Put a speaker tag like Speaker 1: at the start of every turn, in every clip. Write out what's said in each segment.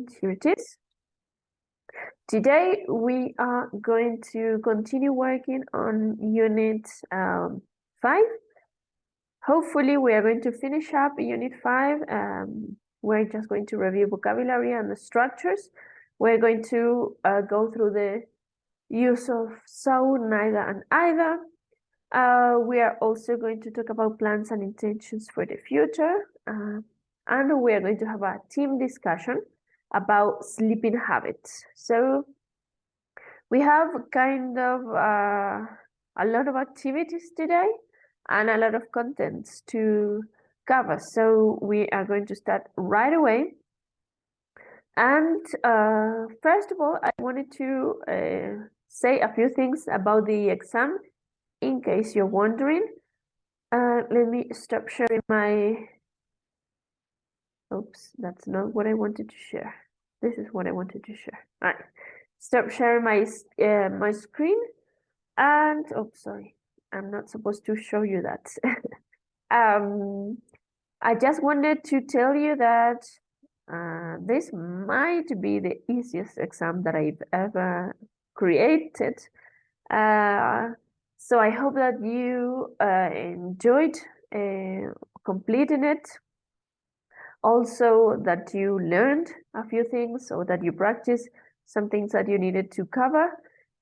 Speaker 1: And here it is. Today we are going to continue working on Unit 5. Hopefully we are going to finish up Unit 5. We're just going to review vocabulary and the structures. We're going to go through the use of so, neither, and either. We are also going to talk about plans and intentions for the future. And we are going to have a team discussion about sleeping habits. So we have kind of a lot of activities today and a lot of contents to cover. So we are going to start right away. And first of all, I wanted to say a few things about the exam in case you're wondering. Let me stop sharing my... Oops, that's not what I wanted to share. This is what I wanted to share. All right, stop sharing my my screen. And oh, sorry, I'm not supposed to show you that. I just wanted to tell you that this might be the easiest exam that I've ever created. So I hope that you enjoyed completing it. Also that you learned a few things or that you practiced some things that you needed to cover.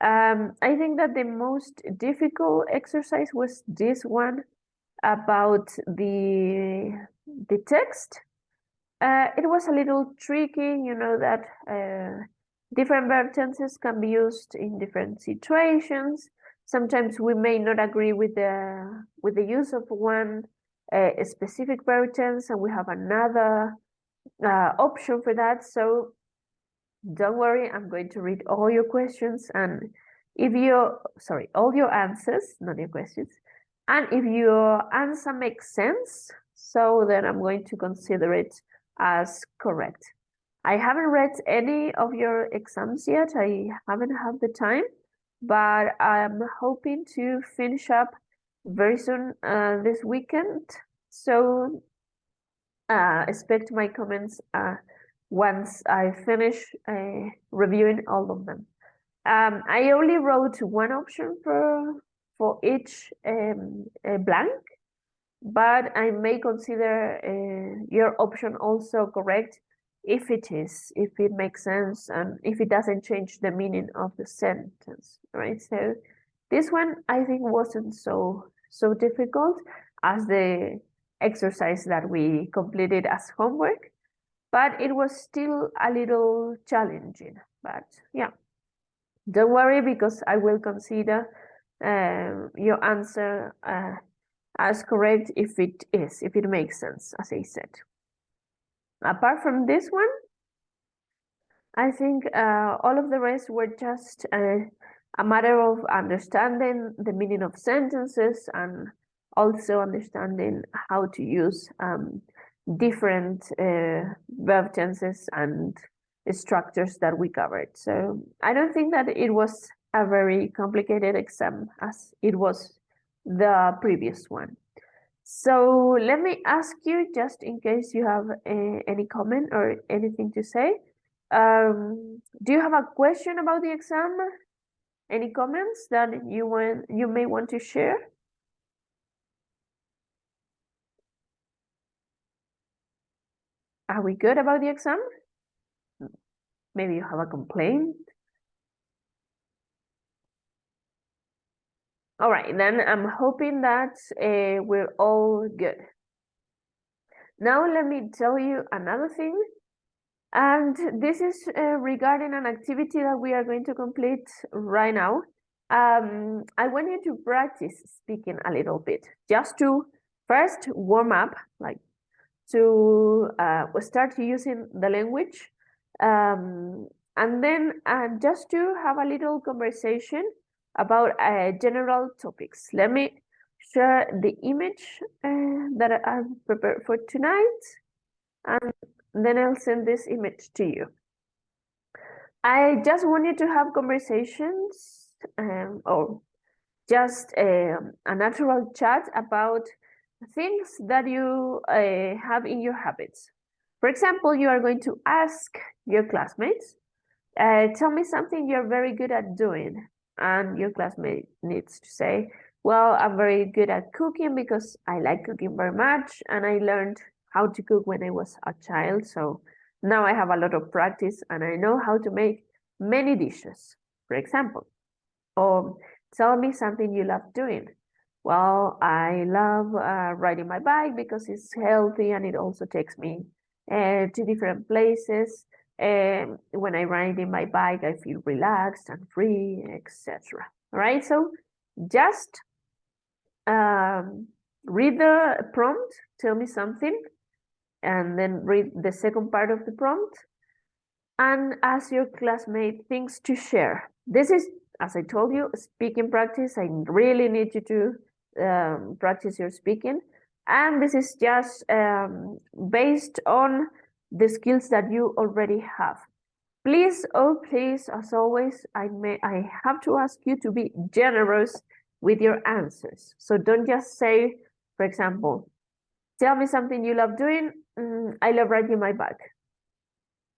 Speaker 1: I think that the most difficult exercise was this one about the text. It was a little tricky, you know, that different verb tenses can be used in different situations. Sometimes we may not agree with the use of one specific verb tense, and we have another option for that. So don't worry, I'm going to read all your questions, and if you, sorry, all your answers, not your questions. And if your answer makes sense, so then I'm going to consider it as correct. I haven't read any of your exams yet. I haven't had the time, but I'm hoping to finish up very soon this weekend. So expect my comments once I finish reviewing all of them. I only wrote one option for each blank, but I may consider your option also correct if it makes sense, and if it doesn't change the meaning of the sentence, right? So this one I think wasn't so difficult as the exercise that we completed as homework, but it was still a little challenging. But yeah, don't worry, because I will consider your answer as correct if it makes sense, as I said. Apart from this one, I think all of the rest were just a matter of understanding the meaning of sentences and also understanding how to use different verb tenses and structures that we covered. So I don't think that it was a very complicated exam as it was the previous one. So let me ask you, just in case you have any comment or anything to say, do you have a question about the exam? Any comments that you may want to share? Are we good about the exam? Maybe you have a complaint. All right, then I'm hoping that we're all good. Now let me tell you another thing. And this is regarding an activity that we are going to complete right now. I want you to practice speaking a little bit, just to first warm up, like to start using the language. And then just to have a little conversation about general topics. Let me share the image that I've prepared for tonight, and then I'll send this image to you. I just wanted to have conversations or just a natural chat about things that you have in your habits. For example, you are going to ask your classmates, tell me something you're very good at doing. And your classmate needs to say, well, I'm very good at cooking because I like cooking very much. And I learned how to cook when I was a child. So now I have a lot of practice and I know how to make many dishes, for example. Or tell me something you love doing. Well, I love riding my bike because it's healthy and it also takes me to different places. When I ride in my bike, I feel relaxed and free, etc. All right, so just read the prompt, tell me something, and then read the second part of the prompt and ask your classmate things to share. This is, as I told you, speaking practice. I really need you to practice your speaking. And this is just based on the skills that you already have. Please, oh please, as always, I have to ask you to be generous with your answers. So don't just say, for example, tell me something you love doing. I love riding my bike.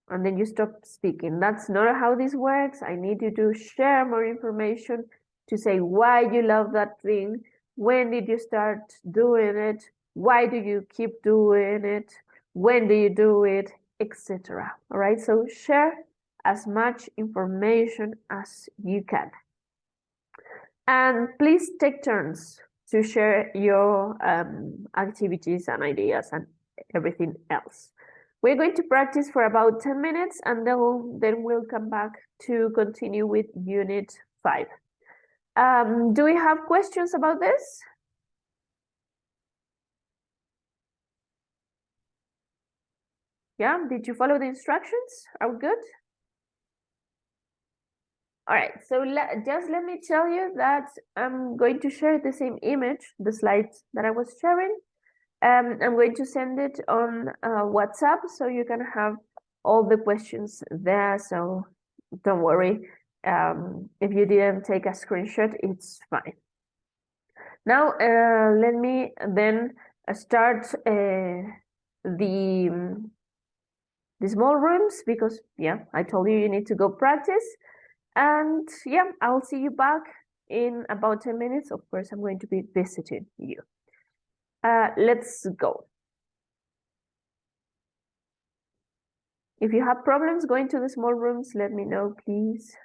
Speaker 1: And then you stop speaking. That's not how this works. I need you to share more information, to say why you love that thing, when did you start doing it, why do you keep doing it, when do you do it, etc. All right, so share as much information as you can. And please take turns to share your activities and ideas and everything else. We're going to practice for about 10 minutes and then we'll come back to continue with Unit 5. Do we have questions about this? Yeah, did you follow the instructions? Are we good? All right, so just let me tell you that I'm going to share the same image, the slides that I was sharing. I'm going to send it on WhatsApp so you can have all the questions there. So don't worry. If you didn't take a screenshot, it's fine. Now, let me then start the small rooms because, yeah, I told you need to go practice. And yeah, I'll see you back in about 10 minutes. Of course, I'm going to be visiting you. Let's go. If you have problems going to the small rooms, let me know, please.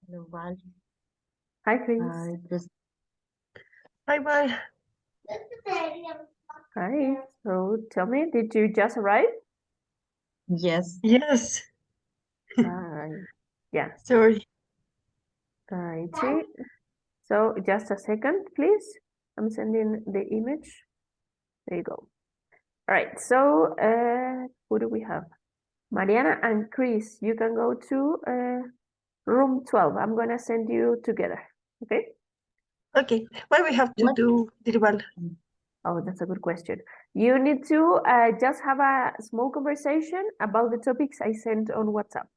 Speaker 2: Hello, Val.
Speaker 1: Hi, Chris.
Speaker 2: Hi, Val.
Speaker 1: Hi. So tell me, did you just arrive?
Speaker 2: Yes. Yes.
Speaker 1: Yeah.
Speaker 2: Sorry.
Speaker 1: Righty. So just a second, please. I'm sending the image. There you go. All right. So who do we have? Mariana and Chris, you can go to room 12. I'm gonna send you together. Okay.
Speaker 2: Okay. What we have to do, Dirval?
Speaker 1: Oh, that's a good question. You need to just have a small conversation about the topics I sent on WhatsApp.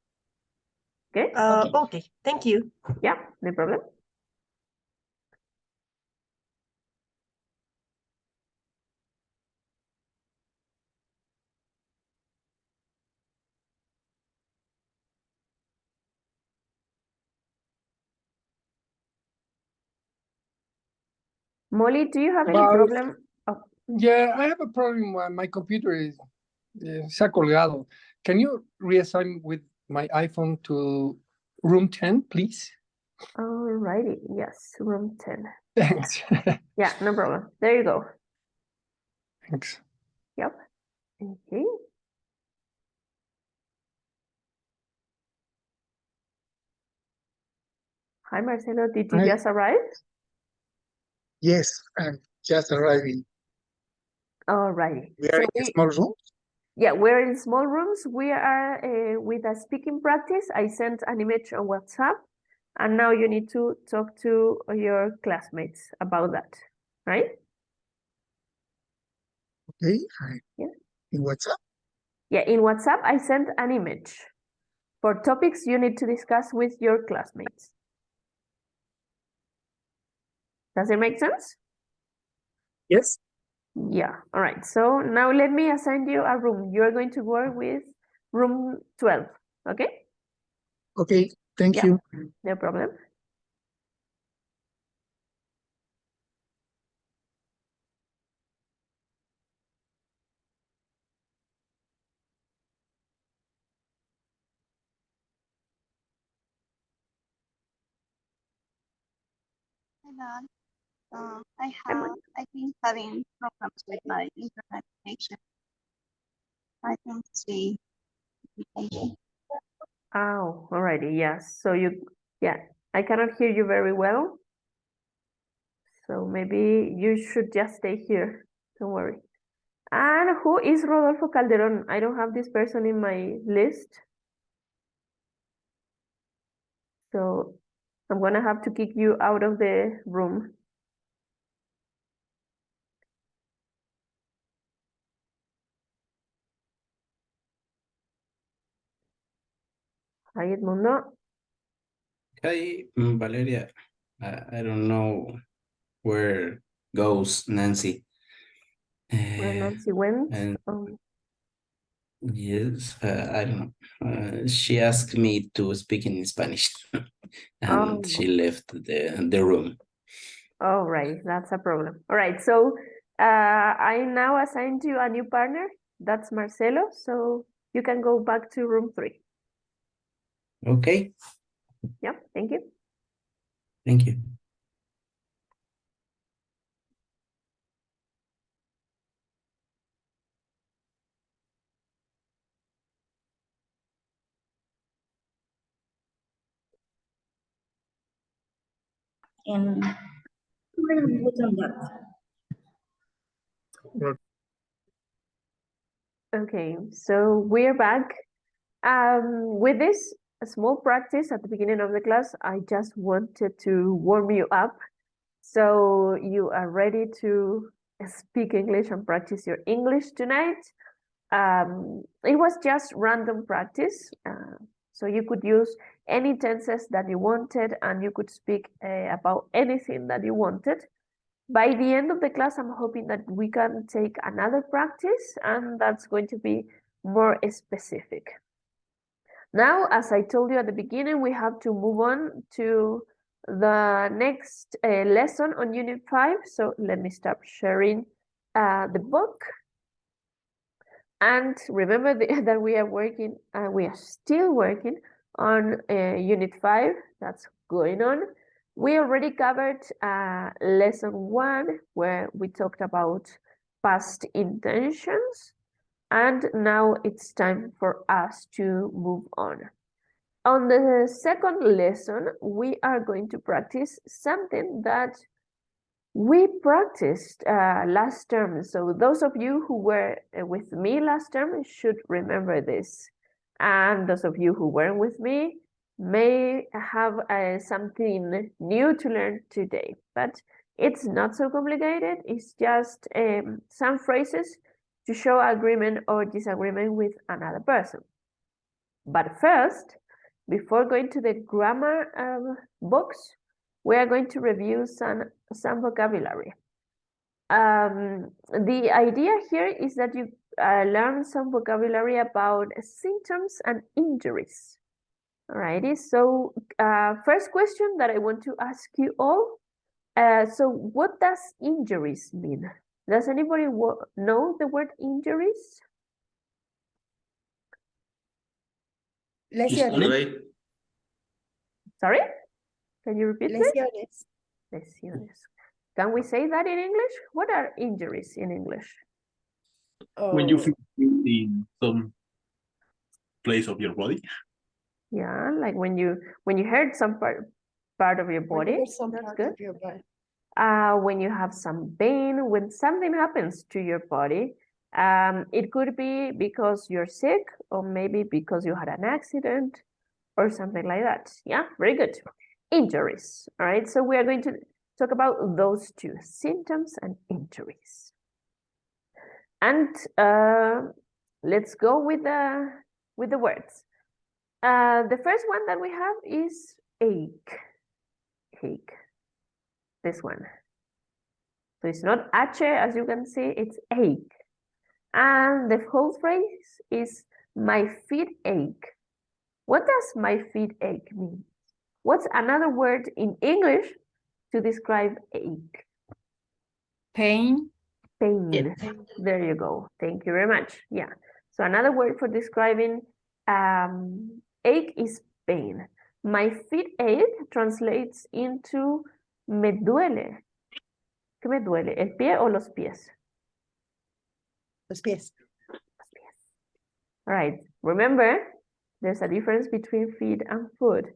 Speaker 1: Okay?
Speaker 2: Okay. Thank you.
Speaker 1: Yeah, no problem. Molly, do you have any problem? Oh.
Speaker 3: Yeah, I have a problem. My computer is se ha colgado. Can you reassign with my iPhone to room 10, please?
Speaker 1: Alrighty, yes, room 10.
Speaker 3: Thanks.
Speaker 1: Yeah, no problem. There you go.
Speaker 3: Thanks.
Speaker 1: Yep. Okay. Hi, Marcelo. Did you
Speaker 4: Hi.
Speaker 1: just arrive?
Speaker 4: Yes, I'm just arriving.
Speaker 1: All righty.
Speaker 4: We are in a small room.
Speaker 1: Yeah, we're in small rooms. We are with a speaking practice. I sent an image on WhatsApp, and now you need to talk to your classmates about that, right?
Speaker 4: Okay.
Speaker 1: Yeah.
Speaker 4: In WhatsApp.
Speaker 1: Yeah, in WhatsApp, I sent an image for topics you need to discuss with your classmates. Does it make sense?
Speaker 4: Yes.
Speaker 1: Yeah, all right. So now let me assign you a room. You're going to work with room 12, okay?
Speaker 4: Okay. Thank
Speaker 1: Yeah.
Speaker 4: you.
Speaker 1: No problem.
Speaker 5: I've been having problems with my internet connection. I can see application.
Speaker 1: Oh, alrighty, yes. So yeah, I cannot hear you very well. So maybe you should just stay here. Don't worry. And who is Rodolfo Calderon? I don't have this person in my list. So I'm gonna have to kick you out of the room. Hi, Edmundo.
Speaker 6: Hi, Valeria. I don't know where goes Nancy.
Speaker 1: Where Nancy went.
Speaker 6: And yes, I don't know. She asked me to speak in Spanish, and she left the room.
Speaker 1: All right, that's a problem. All right, so I now assigned you a new partner. That's Marcelo. So you can go back to room 3.
Speaker 6: Okay,
Speaker 1: Yeah, thank you.
Speaker 6: thank you.
Speaker 5: And what's on that?
Speaker 1: Okay, so we're back. With this small practice at the beginning of the class, I just wanted to warm you up so you are ready to speak English and practice your English tonight. It was just random practice, so you could use any tenses that you wanted and you could speak about anything that you wanted. By the end of the class, I'm hoping that we can take another practice, and that's going to be more specific. Now, as I told you at the beginning, we have to move on to the next lesson on Unit 5. So let me stop sharing the book. And remember that we are still working on Unit 5. That's going on. We already covered lesson 1, where we talked about past intentions. And now it's time for us to move on. On the second lesson, we are going to practice something that we practiced last term. So those of you who were with me last term should remember this. And those of you who weren't with me may have something new to learn today. But it's not so complicated. It's just some phrases to show agreement or disagreement with another person. But first, before going to the grammar box, we are going to review some vocabulary. The idea here is that you learn some vocabulary about symptoms and injuries. Alrighty, so first question that I want to ask you all. So what does injuries mean? Does anybody know the word injuries?
Speaker 7: Lesiones.
Speaker 1: Sorry? Can you repeat this?
Speaker 7: Lesiones.
Speaker 1: Lesiones. Can we say that in English? What are injuries in English?
Speaker 7: When you feel in some place of your body.
Speaker 1: Yeah, like when you hurt some part part of your body. That's good. When you have some pain, when something happens to your body, it could be because you're sick, or maybe because you had an accident or something like that. Yeah, very good. Injuries. All right, so we are going to talk about those two, symptoms and injuries. And let's go with the words. The first one that we have is ache. Ache. This one. So it's not H, as you can see, it's ache. And the whole phrase is my feet ache. What does my feet ache mean? What's another word in English to describe ache?
Speaker 8: Pain.
Speaker 1: Pain.
Speaker 2: Yes.
Speaker 1: There you go. Thank you very much. Yeah. So another word for describing ache is pain. My feet ache translates into me duele. ¿Qué me duele? ¿El pie o los pies?
Speaker 2: Los pies.
Speaker 1: Los pies. All right. Remember, there's a difference between feet and foot.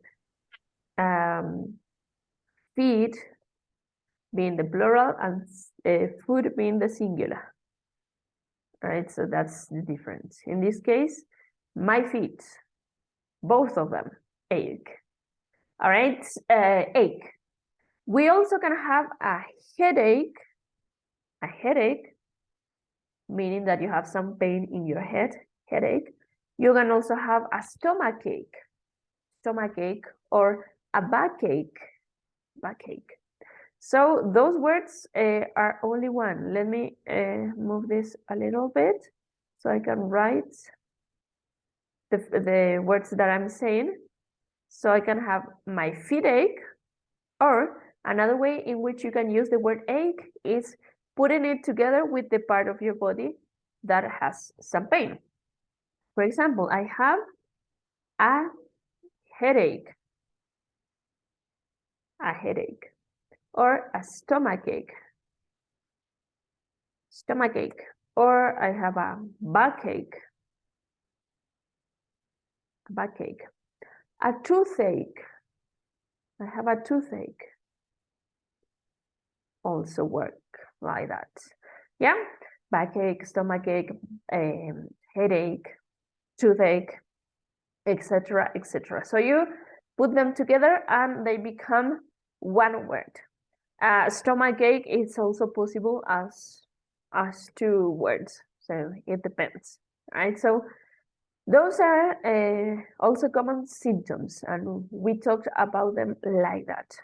Speaker 1: Feet being the plural and foot being the singular. All right, so that's the difference. In this case, my feet, both of them, ache. All right, ache. We also can have a headache, meaning that you have some pain in your head, headache. You can also have a stomachache, or a backache. So those words are only one. Let me move this a little bit so I can write the words that I'm saying. So I can have my feet ache, or another way in which you can use the word ache is putting it together with the part of your body that has some pain. For example, I have a headache, or a stomachache, or I have a backache, a toothache. I have a toothache. Also work like that. Yeah, backache, stomachache, headache, toothache, etc., etc. So you put them together and they become one word. Stomachache is also possible as two words, so it depends, right? So those are also common symptoms, and we talked about them like that.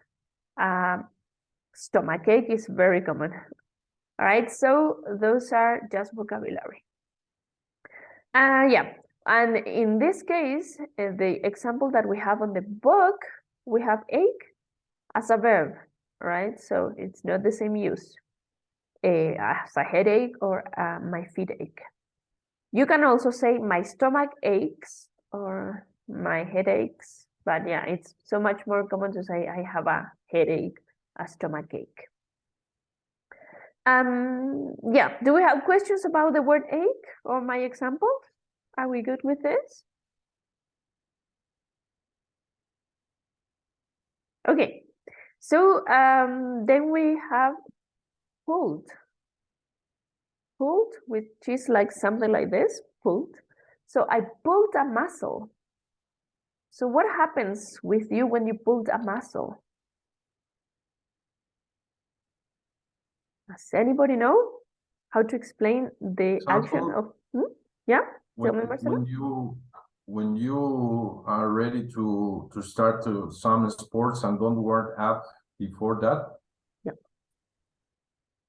Speaker 1: Stomachache is very common. All right, so those are just vocabulary. Yeah, and in this case, the example that we have on the book, we have ache as a verb, right? So it's not the same use as a headache or my feet ache. You can also say my stomach aches or my head aches, but yeah, it's so much more common to say I have a headache, a stomach ache. Yeah, do we have questions about the word ache or my example? Are we good with this? Okay, so then we have pulled, which is like something like this, pulled. So I pulled a muscle. So what happens with you when you pulled a muscle? Does anybody know how to explain the action of? Yeah, tell me, Marcelo.
Speaker 9: When you are ready to start to some sports and don't warm up before that.
Speaker 1: Yeah.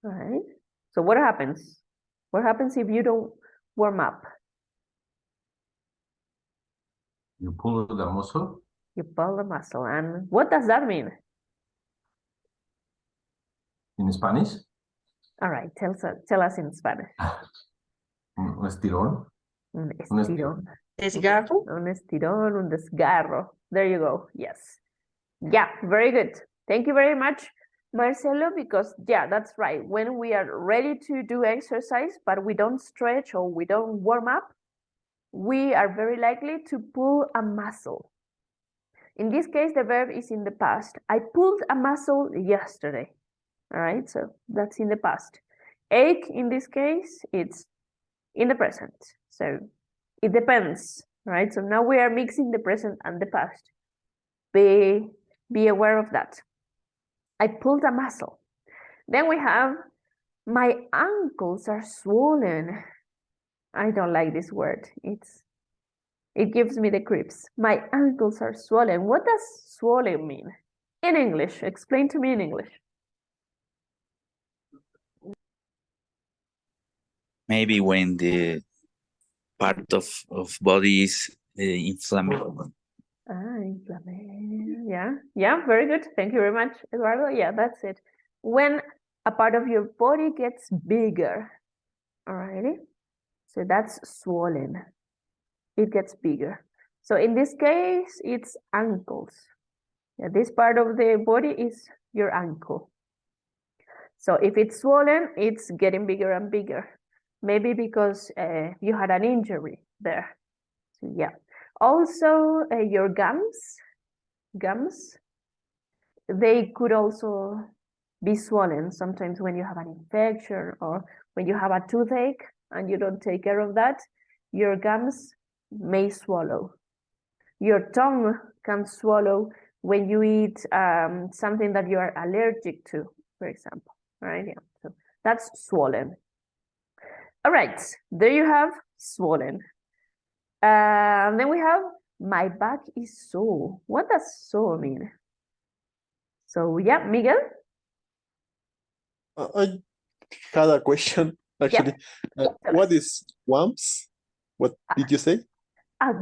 Speaker 1: All right. So what happens? What happens if you don't warm up?
Speaker 9: You pull the muscle.
Speaker 1: You pull the muscle, and what does that mean?
Speaker 9: In Spanish?
Speaker 1: All right, tell us in Spanish.
Speaker 9: Un estirón.
Speaker 1: Un estirón.
Speaker 2: Desgarro.
Speaker 1: Un estirón, un desgarro. There you go. Yes. Yeah, very good. Thank you very much, Marcelo, because yeah, that's right. When we are ready to do exercise, but we don't stretch or we don't warm up, we are very likely to pull a muscle. In this case, the verb is in the past. I pulled a muscle yesterday. All right, so that's in the past. Ache, in this case, it's in the present. So it depends, right? So now we are mixing the present and the past. Be aware of that. I pulled a muscle. Then we have, my ankles are swollen. I don't like this word. It gives me the creeps. My ankles are swollen. What does swollen mean? In English, explain to me in English.
Speaker 10: Maybe when the part of body is inflamed.
Speaker 1: Inflammation. Yeah, very good. Thank you very much, Eduardo. Yeah, that's it. When a part of your body gets bigger. Alrighty. So that's swollen. It gets bigger. So in this case, it's ankles. Yeah, this part of the body is your ankle. So if it's swollen, it's getting bigger and bigger. Maybe because you had an injury there. So yeah. Also, your gums, they could also be swollen sometimes when you have an infection or when you have a toothache and you don't take care of that, your gums may swallow. Your tongue can swallow when you eat something that you are allergic to, for example, right? Yeah, so that's swollen. All right, there you have swollen. Then we have, my back is sore. What does sore mean? So yeah, Miguel?
Speaker 11: I had a question actually. What is WAMS? What did you say?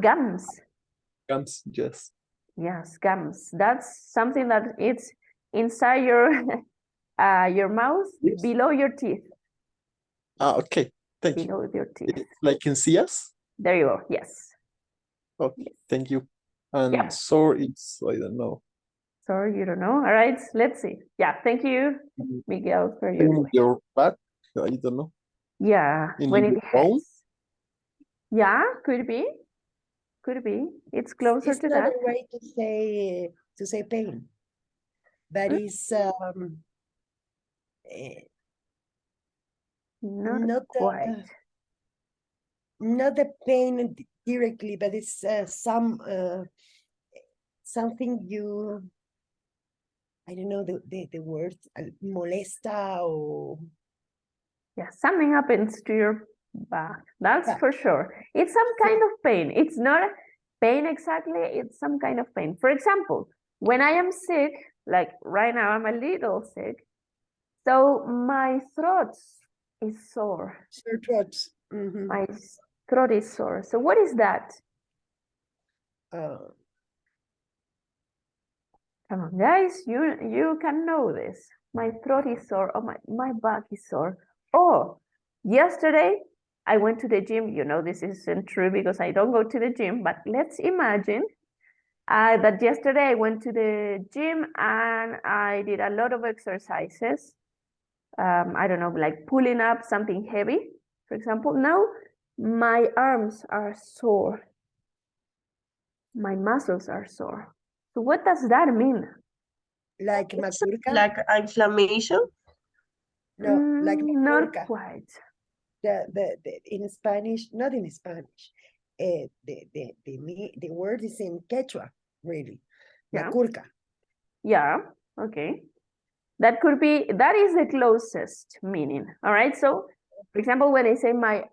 Speaker 1: Gums.
Speaker 11: Gums, yes.
Speaker 1: Yes, gums. That's something that it's inside your mouth,
Speaker 11: Yes.
Speaker 1: below your teeth.
Speaker 11: Okay, thank you.
Speaker 1: Below your teeth.
Speaker 11: It's like in CS?
Speaker 1: There you go. Yes.
Speaker 11: Okay, thank you. And
Speaker 1: Yeah.
Speaker 11: sore is, I don't know.
Speaker 1: Sorry, you don't know. All right, let's see. Yeah, thank you, Miguel, for your
Speaker 11: In
Speaker 1: question.
Speaker 11: your back? I don't know.
Speaker 1: Yeah,
Speaker 11: In
Speaker 1: when
Speaker 11: your
Speaker 1: it
Speaker 11: bone?
Speaker 1: hurts. Yeah, could be. Could be. It's closer
Speaker 2: It's
Speaker 1: to
Speaker 2: not
Speaker 1: that.
Speaker 2: a way to say pain, but it's
Speaker 1: Not
Speaker 2: not
Speaker 1: quite.
Speaker 2: not the pain directly, but it's something you, I don't know the word, molesta or
Speaker 1: Yeah, something happens to your back. That's for sure. It's some kind of pain. It's not pain exactly. It's some kind of pain. For example, when I am sick, like right now, I'm a little sick. So my throat is sore.
Speaker 2: sore throats. Mhm.
Speaker 1: My throat is sore. So what is that? Come on, guys, you can know this. My throat is sore, or my back is sore. Oh, yesterday I went to the gym. You know, this isn't true because I don't go to the gym, but let's imagine that yesterday I went to the gym and I did a lot of exercises. I don't know, like pulling up something heavy, for example. Now my arms are sore. My muscles are sore. So what does that mean?
Speaker 2: Like macurca?
Speaker 12: Like inflammation?
Speaker 2: No, like
Speaker 1: not
Speaker 2: macurca.
Speaker 1: quite.
Speaker 2: The in Spanish, not in Spanish. The word is in Quechua, really.
Speaker 1: Yeah.
Speaker 2: Macurca.
Speaker 1: Yeah, okay. That could be, that is the closest meaning. All right. So for example, when I say I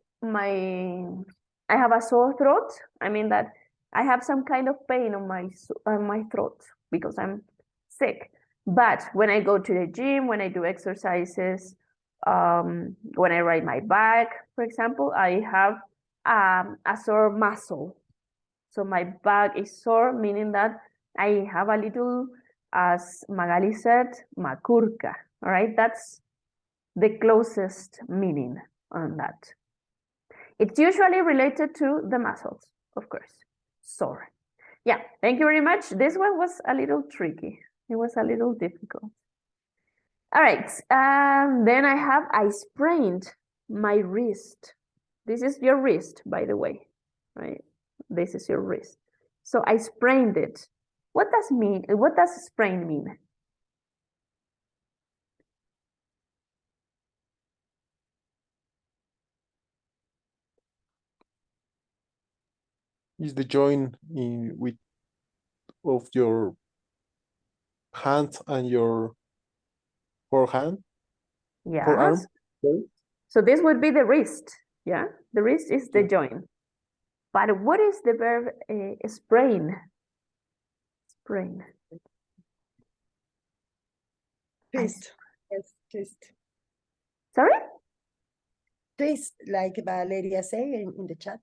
Speaker 1: have a sore throat, I mean that I have some kind of pain on my throat because I'm sick. But when I go to the gym, when I do exercises, when I ride my bike, for example, I have a sore muscle. So my back is sore, meaning that I have a little, as Magali said, macurca. All right, that's the closest meaning on that. It's usually related to the muscles, of course. Sore. Yeah, thank you very much. This one was a little tricky. It was a little difficult. All right, then I sprained my wrist. This is your wrist, by the way, right? This is your wrist. So I sprained it. What does sprain mean?
Speaker 11: Is the joint in with of your hand and your forehand, forearm?
Speaker 1: Yes.
Speaker 11: Sorry?
Speaker 1: So this would be the wrist. Yeah, the wrist is the
Speaker 11: Yeah.
Speaker 1: joint. But what is the verb sprain? Sprain.
Speaker 2: Twist. Yes, twist.
Speaker 1: Sorry?
Speaker 2: Twist, like Valeria say in the chat.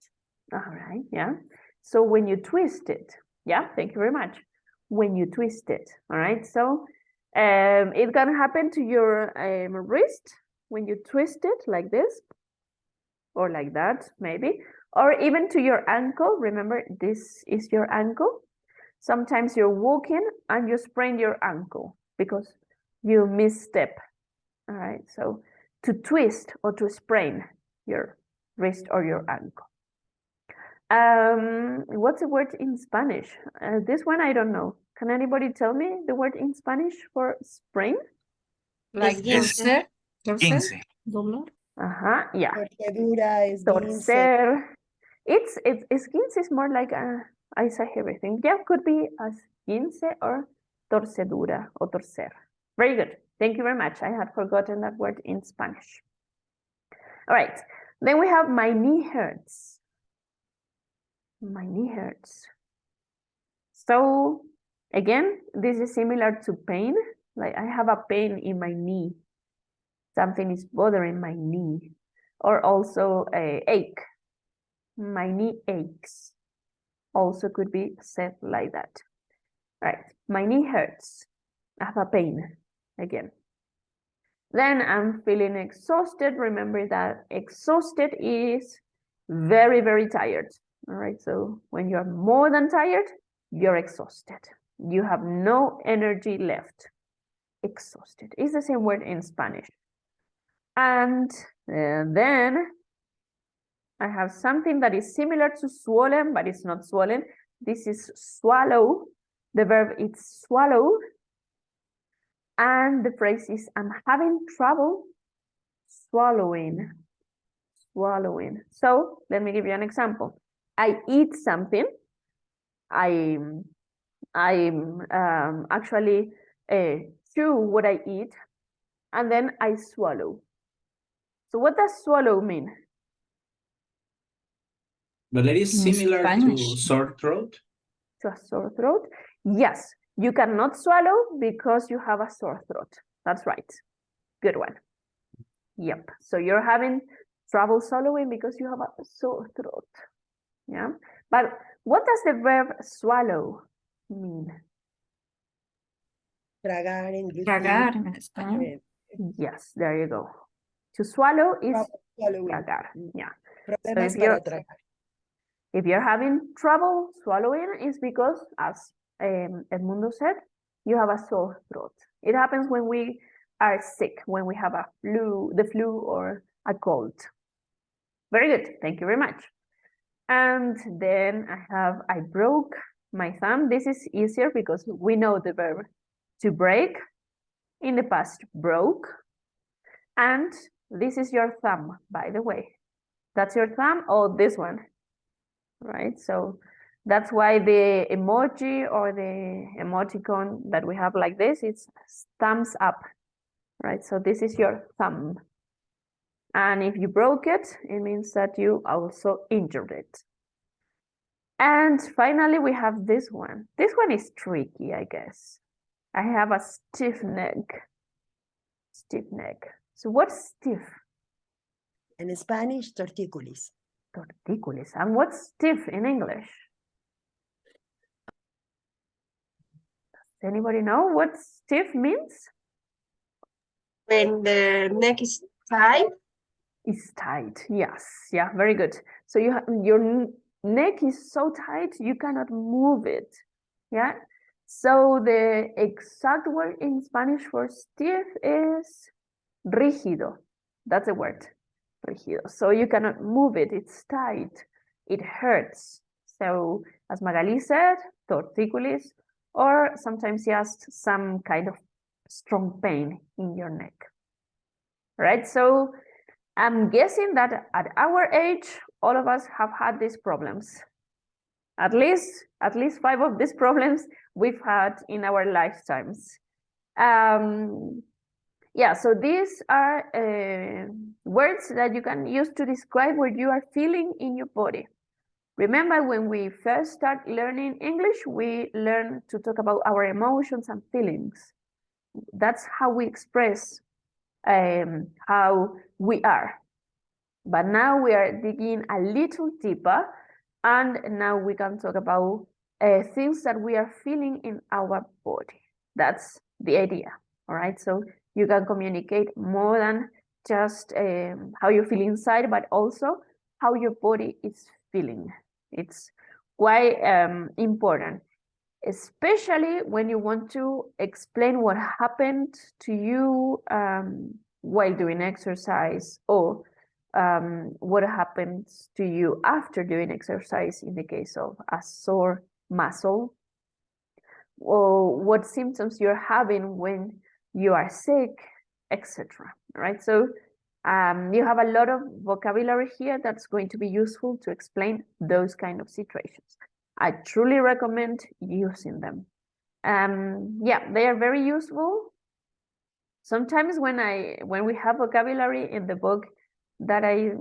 Speaker 1: All right, yeah. So when you twist it, yeah, thank you very much. When you twist it, all right. So it can happen to your wrist when you twist it like this, or like that, maybe, or even to your ankle. Remember, this is your ankle. Sometimes you're walking and you sprain your ankle because you misstep. All right, so to twist or to sprain your wrist or your ankle. What's the word in Spanish? This one I don't know. Can anybody tell me the word in Spanish for sprain?
Speaker 8: Like torcer,
Speaker 10: Quince.
Speaker 8: dolor.
Speaker 1: Yeah.
Speaker 2: Torcedura, esguince.
Speaker 1: Torcer. It's esguince is more like I say everything. Yeah, could be esguince or torcedura or torcer. Very good. Thank you very much. I had forgotten that word in Spanish. All right. Then we have my knee hurts. My knee hurts. So again, this is similar to pain. Like I have a pain in my knee. Something is bothering my knee. Or also a ache. My knee aches. Also could be said like that. Right. My knee hurts. I have a pain again. Then I'm feeling exhausted. Remember that exhausted is very, very tired. All right. So when you're more than tired, you're exhausted. You have no energy left. Exhausted is the same word in Spanish. And then I have something that is similar to swollen, but it's not swollen. This is swallow. The verb is swallow. And the phrase is, I'm having trouble swallowing. Swallowing. So let me give you an example. I eat something. I'm actually chew what I eat, and then I swallow. So what does swallow mean?
Speaker 6: Valeria is
Speaker 8: In
Speaker 6: similar to
Speaker 8: Spanish.
Speaker 6: sore throat.
Speaker 1: To a sore throat? Yes, you cannot swallow because you have a sore throat. That's right. Good one. Yep. So you're having trouble swallowing because you have a sore throat. Yeah. But what does the verb swallow mean?
Speaker 2: Tragar, engullir.
Speaker 8: Tragar en español.
Speaker 1: Yes, there you go. To swallow is
Speaker 2: Swallowing.
Speaker 1: tragar. Yeah. So
Speaker 2: Problemas para tragar.
Speaker 1: if you're having trouble swallowing, it's because, as Edmundo said, you have a sore throat. It happens when we are sick, when we have the flu or a cold. Very good. Thank you very much. And then I broke my thumb. This is easier because we know the verb to break. In the past, broke. And this is your thumb, by the way. That's your thumb or this one, right? So that's why the emoji or the emoticon that we have like this, it's thumbs up, right? So this is your thumb. And if you broke it, it means that you also injured it. And finally, we have this one. This one is tricky, I guess. I have a stiff neck. Stiff neck. So what's stiff?
Speaker 2: In Spanish, tortícolis.
Speaker 1: Tortícolis. And what's stiff in English? Does anybody know what stiff means?
Speaker 5: When the neck is tight.
Speaker 1: Is tight. Yes. Yeah, very good. So your neck is so tight you cannot move it. Yeah. So the exact word in Spanish for stiff is rígido. That's a word. Rígido. So you cannot move it. It's tight. It hurts. So as Magali said, tortícolis or sometimes just some kind of strong pain in your neck. Right? So I'm guessing that at our age, all of us have had these problems. At least 5 of these problems we've had in our lifetimes. Yeah, so these are words that you can use to describe what you are feeling in your body. Remember, when we first start learning English, we learn to talk about our emotions and feelings. That's how we express how we are. But now we are digging a little deeper, and now we can talk about things that we are feeling in our body. That's the idea, all right? So you can communicate more than just how you feel inside, but also how your body is feeling. It's quite important, especially when you want to explain what happened to you while doing exercise, or what happens to you after doing exercise in the case of a sore muscle, or what symptoms you're having when you are sick, etc. Right? So you have a lot of vocabulary here that's going to be useful to explain those kind of situations. I truly recommend using them. Yeah, they are very useful. Sometimes when we have vocabulary in the book that I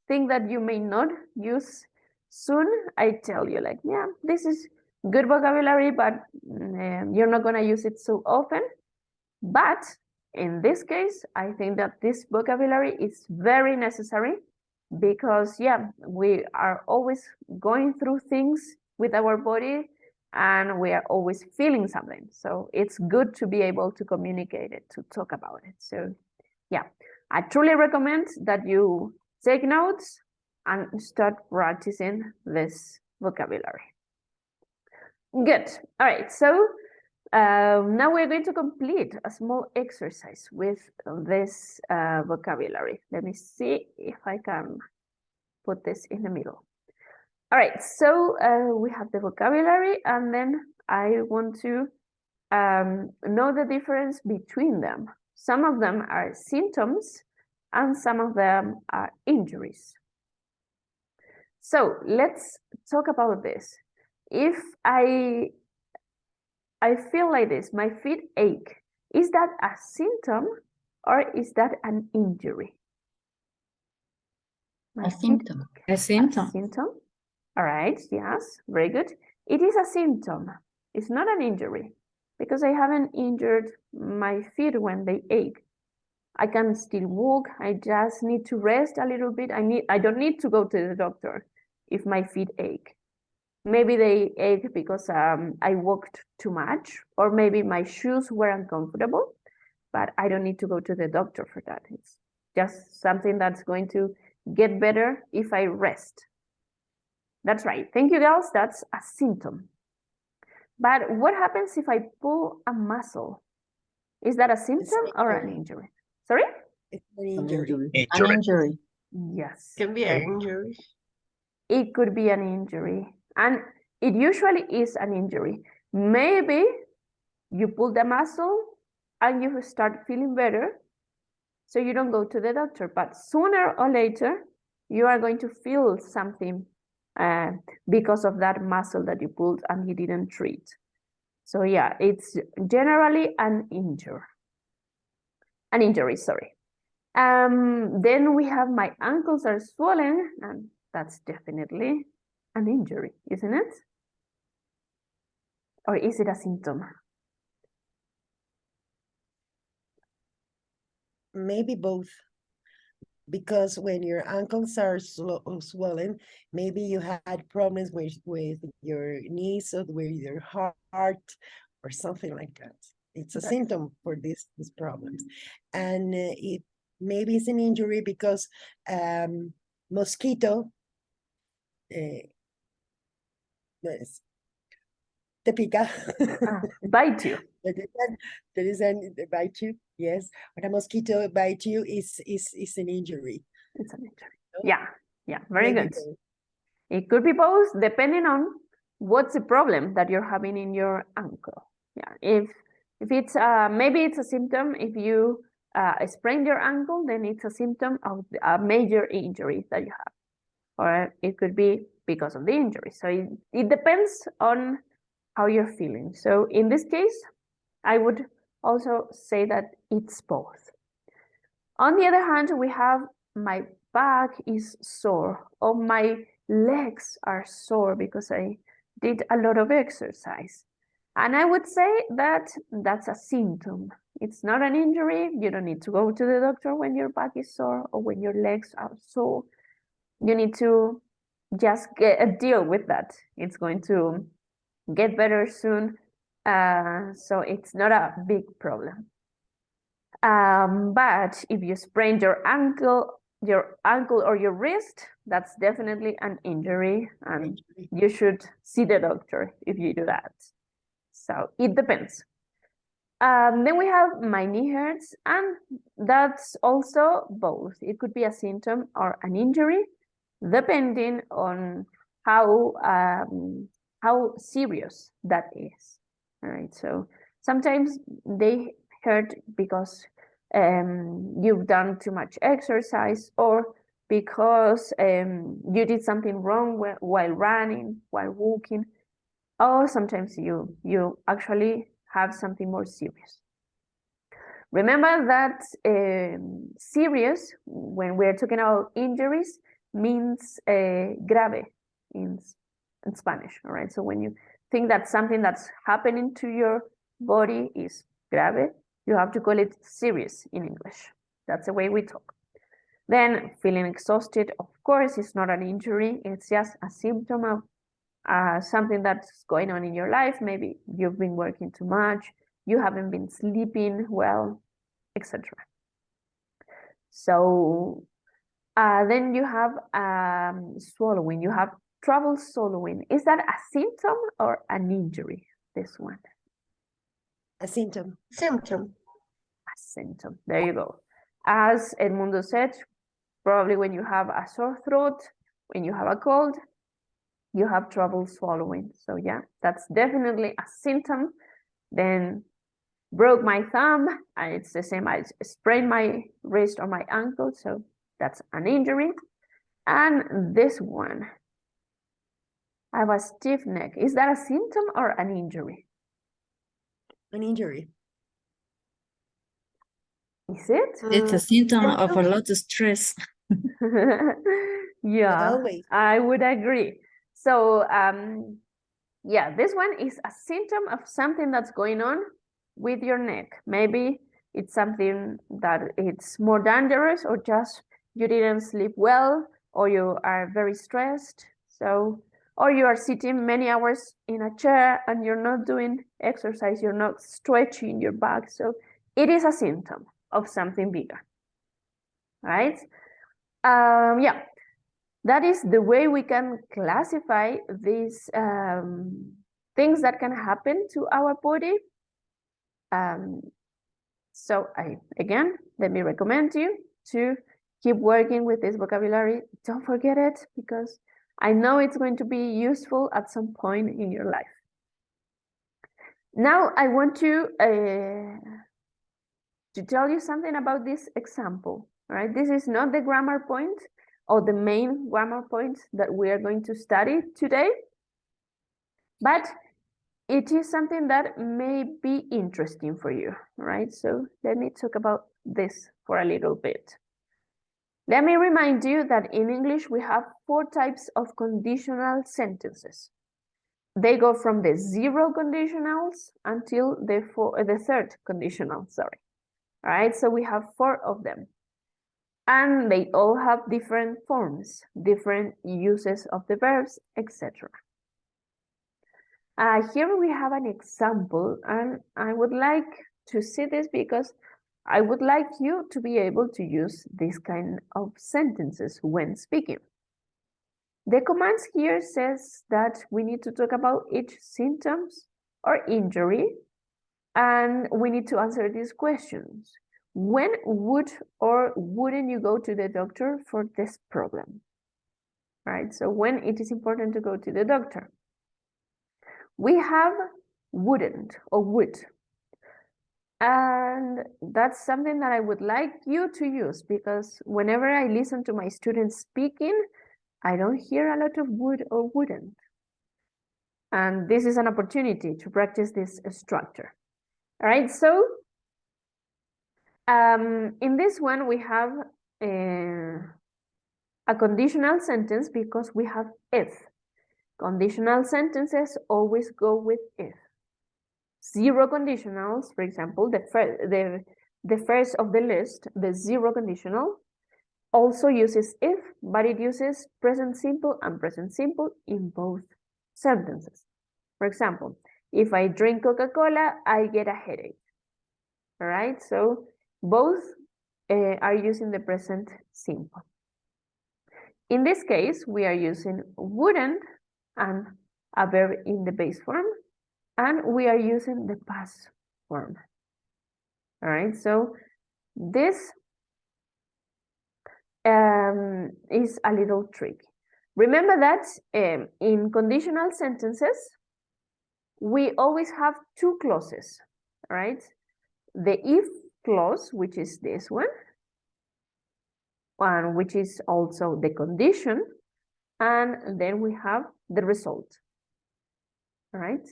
Speaker 1: think that you may not use soon, I tell you like, yeah, this is good vocabulary, but you're not going to use it so often. But in this case, I think that this vocabulary is very necessary because, yeah, we are always going through things with our body and we are always feeling something. So it's good to be able to communicate it, to talk about it. So, yeah, I truly recommend that you take notes and start practicing this vocabulary. Good. All right. So now we're going to complete a small exercise with this vocabulary. Let me see if I can put this in the middle. All right. So we have the vocabulary, and then I want to know the difference between them. Some of them are symptoms, and some of them are injuries. So let's talk about this. If I feel like this, my feet ache, is that a symptom or is that an injury?
Speaker 8: A symptom. A symptom.
Speaker 1: A symptom. All right, yes, very good. It is a symptom. It's not an injury because I haven't injured my feet when they ache. I can still walk. I just need to rest a little bit. I don't need to go to the doctor if my feet ache. Maybe they ache because I walked too much, or maybe my shoes were uncomfortable, but I don't need to go to the doctor for that. It's just something that's going to get better if I rest. That's right. Thank you, girls. That's a symptom. But what happens if I pull a muscle? Is that a symptom or an injury? Sorry?
Speaker 2: It's an injury.
Speaker 8: An injury.
Speaker 1: Yes.
Speaker 5: Can be an injury.
Speaker 1: It could be an injury. And it usually is an injury. Maybe you pull the muscle and you start feeling better, so you don't go to the doctor. But sooner or later, you are going to feel something because of that muscle that you pulled and you didn't treat. So yeah, it's generally an injury. An injury, sorry. Then we have my ankles are swollen, and that's definitely an injury, isn't it? Or is it a symptom?
Speaker 2: Maybe both. Because when your ankles are swollen, maybe you had problems with your knees or with your heart or something like that. It's a symptom for these problems. And it maybe it's an injury because mosquito te pica.
Speaker 1: Bite you.
Speaker 2: There is an bite you, yes. When a mosquito bite you is an injury.
Speaker 1: It's an injury. Yeah, yeah, very good. It could be both, depending on what's the problem that you're having in your ankle. Yeah, if it's maybe it's a symptom. If you sprained your ankle, then it's a symptom of a major injury that you have, or it could be because of the injury. So it depends on how you're feeling. So in this case, I would also say that it's both. On the other hand, we have my back is sore, or my legs are sore because I did a lot of exercise. And I would say that that's a symptom. It's not an injury. You don't need to go to the doctor when your back is sore or when your legs are sore. You need to just deal with that. It's going to get better soon. So it's not a big problem. But if you sprained your ankle or your wrist, that's definitely an injury, and you should see the doctor if you do that. So it depends. Then we have my knee hurts, and that's also both. It could be a symptom or an injury, depending on how serious that is. All right. So sometimes they hurt because you've done too much exercise, or because you did something wrong while running, while walking, or sometimes you actually have something more serious. Remember that serious, when we're talking about injuries, means grave in Spanish, all right? So when you think that something that's happening to your body is grave, you have to call it serious in English. That's the way we talk. Then feeling exhausted, of course, is not an injury. It's just a symptom of something that's going on in your life. Maybe you've been working too much, you haven't been sleeping well, etc. So then you have swallowing. You have trouble swallowing. Is that a symptom or an injury, this one?
Speaker 2: A symptom.
Speaker 5: Symptom.
Speaker 1: A symptom. There you go. As Edmundo said, probably when you have a sore throat, when you have a cold, you have trouble swallowing. So yeah, that's definitely a symptom. Then broke my thumb, and it's the same. I sprained my wrist or my ankle, so that's an injury. And this one, I have a stiff neck. Is that a symptom or an injury?
Speaker 2: An injury.
Speaker 1: Is it?
Speaker 8: It's a symptom of a lot of stress.
Speaker 1: Yeah,
Speaker 2: always.
Speaker 1: I would agree. So yeah, this one is a symptom of something that's going on with your neck. Maybe it's something that it's more dangerous, or just you didn't sleep well, or you are very stressed. So, or you are sitting many hours in a chair and you're not doing exercise, you're not stretching your back. So it is a symptom of something bigger, right? Yeah, that is the way we can classify these things that can happen to our body. So again, let me recommend you to keep working with this vocabulary. Don't forget it, because I know it's going to be useful at some point in your life. Now I want to tell you something about this example. All right, this is not the grammar point or the main grammar point that we are going to study today, but it is something that may be interesting for you, right? So let me talk about this for a little bit. Let me remind you that in English we have 4 types of conditional sentences. They go from the 0 conditionals until the third conditional, sorry. All right, so we have 4 of them. And they all have different forms, different uses of the verbs, etc. Here we have an example, and I would like to see this because I would like you to be able to use this kind of sentences when speaking. The commands here says that we need to talk about each symptoms or injury, and we need to answer these questions. When would or wouldn't you go to the doctor for this problem? Right, so when it is important to go to the doctor. We have wouldn't or would. And that's something that I would like you to use, because whenever I listen to my students speaking, I don't hear a lot of would or wouldn't. And this is an opportunity to practice this structure. All right, so in this one, we have a conditional sentence because we have if. Conditional sentences always go with if. Zero conditionals, for example, the first of the list, the zero conditional, also uses if, but it uses present simple and present simple in both sentences. For example, if I drink Coca-Cola, I get a headache. All right, so both are using the present simple. In this case, we are using wouldn't and a verb in the base form, and we are using the past form. All right, so this is a little tricky. Remember that in conditional sentences, we always have two clauses, right? The if clause, which is this one, and which is also the condition, and then we have the result. All right?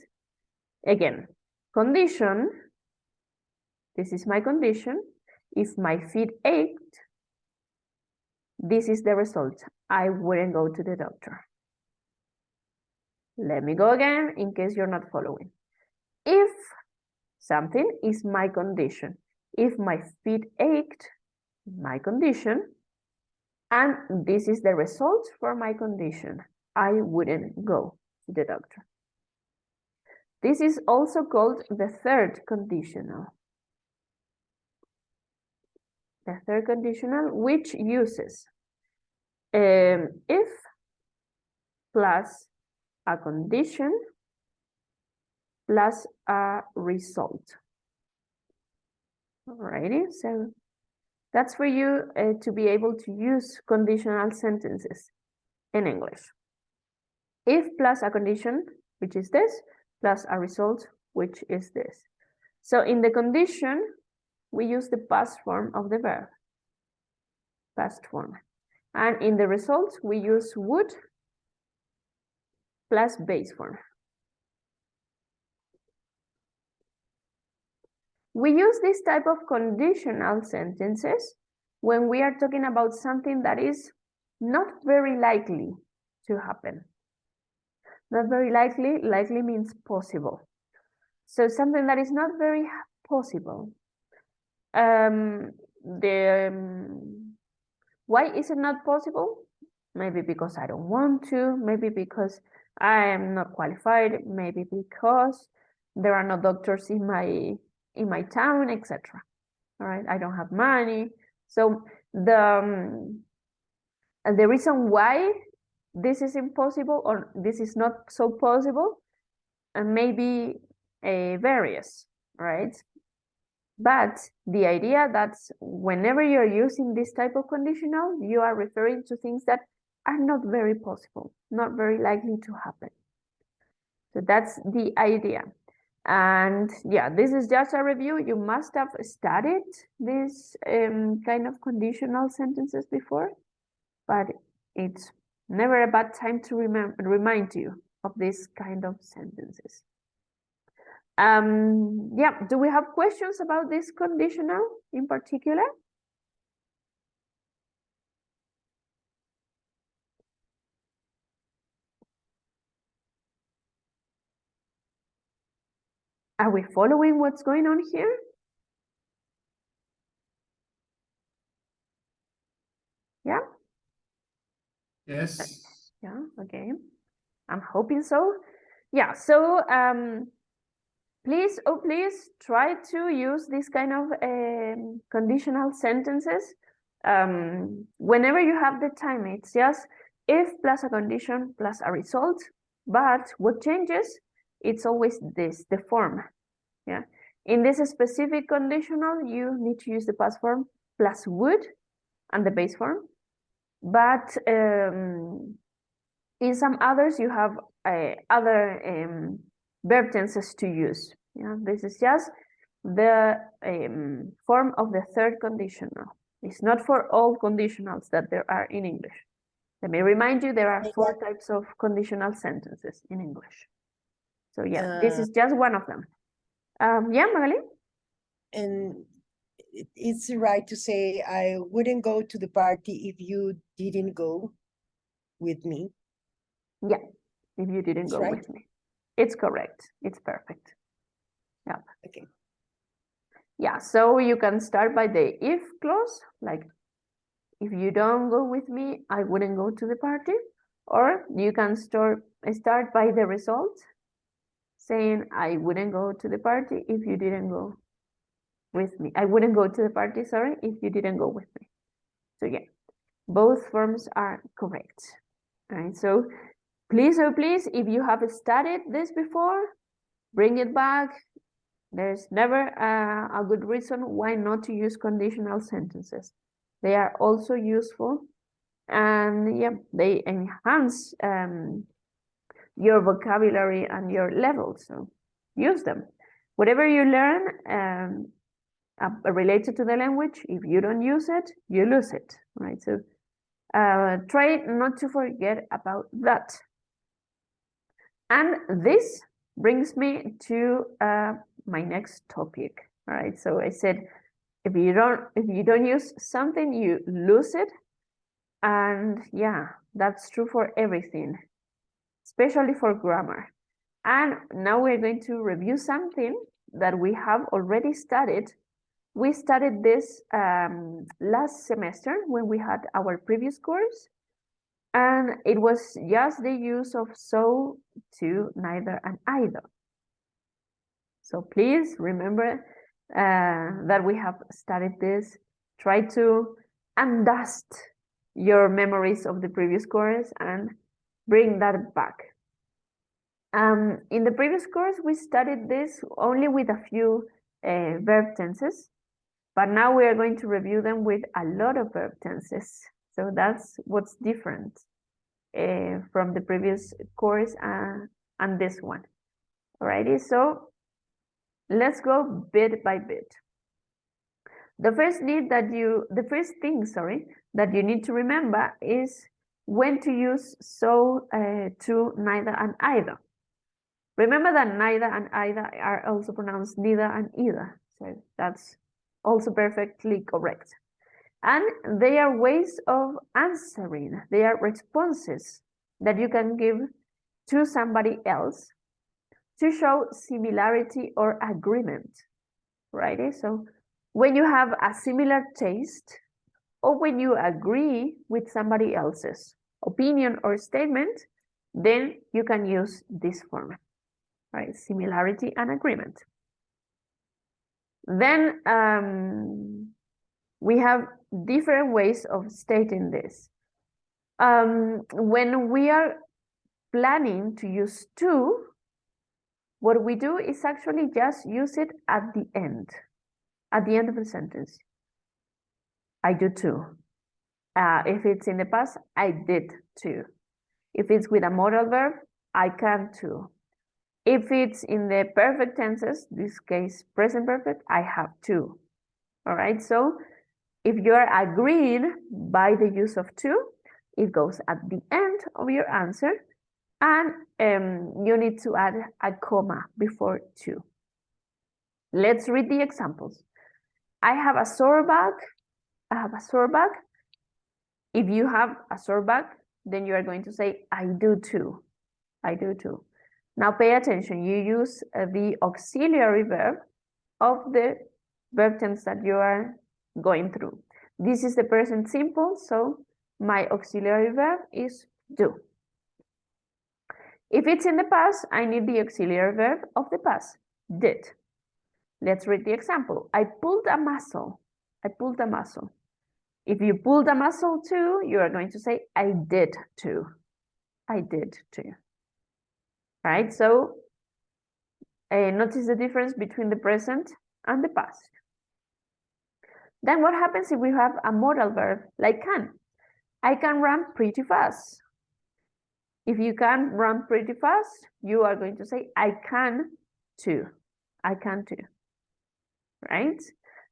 Speaker 1: Again, condition, this is my condition. If my feet ached, this is the result. I wouldn't go to the doctor. Let me go again in case you're not following. If something is my condition, if my feet ached, my condition, and this is the result for my condition, I wouldn't go to the doctor. This is also called the third conditional. The third conditional, which uses if plus a condition plus a result. Alrighty, so that's for you to be able to use conditional sentences in English. If plus a condition, which is this, plus a result, which is this. So in the condition, we use the past form of the verb, past form. And in the result, we use would plus base form. We use this type of conditional sentences when we are talking about something that is not very likely to happen. Not very likely, likely means possible. So something that is not very possible. Why is it not possible? Maybe because I don't want to, maybe because I am not qualified, maybe because there are no doctors in my town, etc. All right, I don't have money. So the reason why this is impossible or this is not so possible may be various, right? But the idea that whenever you're using this type of conditional, you are referring to things that are not very possible, not very likely to happen. So that's the idea. And yeah, this is just a review. You must have studied this kind of conditional sentences before, but it's never a bad time to remind you of this kind of sentences. Yeah, do we have questions about this conditional in particular? Are we following what's going on here? Yeah?
Speaker 9: Yes.
Speaker 1: Yeah, okay. I'm hoping so. Yeah, so please try to use this kind of conditional sentences whenever you have the time. It's just if plus a condition plus a result, but what changes, it's always this, the form. Yeah. In this specific conditional, you need to use the past form plus would and the base form. But in some others, you have other verb tenses to use. Yeah, this is just the form of the third conditional. It's not for all conditionals that there are in English. Let me remind you, there are 4 types of conditional sentences in English. So yeah, this is just one of them. Yeah, Magali?
Speaker 2: And it's right to say I wouldn't go to the party if you didn't go with me.
Speaker 1: Yeah, if you didn't go with me. It's correct. It's perfect. Yeah.
Speaker 2: Okay.
Speaker 1: Yeah, so you can start by the if clause, like if you don't go with me, I wouldn't go to the party. Or you can start by the result, saying I wouldn't go to the party if you didn't go with me. I wouldn't go to the party, sorry, if you didn't go with me. So yeah, both forms are correct. All right, so please, oh please, if you have studied this before, bring it back. There's never a good reason why not to use conditional sentences. They are also useful, and yeah, they enhance your vocabulary and your level, so use them. Whatever you learn related to the language, if you don't use it, you lose it, right? So try not to forget about that. And this brings me to my next topic. All right, so I said if you don't use something, you lose it. And yeah, that's true for everything, especially for grammar. And now we're going to review something that we have already studied. We studied this last semester when we had our previous course. And it was just the use of so, to, neither, and either. So please remember that we have studied this. Try to undust your memories of the previous course and bring that back. In the previous course, we studied this only with a few verb tenses, but now we are going to review them with a lot of verb tenses. So that's what's different from the previous course and this one. Alrighty, so let's go bit by bit. The first thing, that you need to remember is when to use so, to, neither, and either. Remember that neither and either are also pronounced neither and either. So that's also perfectly correct. And they are ways of answering. They are responses that you can give to somebody else to show similarity or agreement, right? So when you have a similar taste, or when you agree with somebody else's opinion or statement, then you can use this form, right? Similarity and agreement. Then we have different ways of stating this. When we are planning to use to, what we do is actually just use it at the end of the sentence. I do too. If it's in the past, I did too. If it's with a modal verb, I can too. If it's in the perfect tenses, this case present perfect, I have to. All right, so if you're agreeing by the use of to, it goes at the end of your answer, and you need to add a comma before to. Let's read the examples. I have a sore back. I have a sore back. If you have a sore back, then you are going to say, I do too. I do too. Now pay attention. You use the auxiliary verb of the verb tense that you are going through. This is the present simple, so my auxiliary verb is do. If it's in the past, I need the auxiliary verb of the past, did. Let's read the example. I pulled a muscle. I pulled a muscle. If you pulled a muscle too, you are going to say, I did too. I did too. Right? So notice the difference between the present and the past. Then what happens if we have a modal verb like can? I can run pretty fast. If you can run pretty fast, you are going to say, I can too. I can too. Right?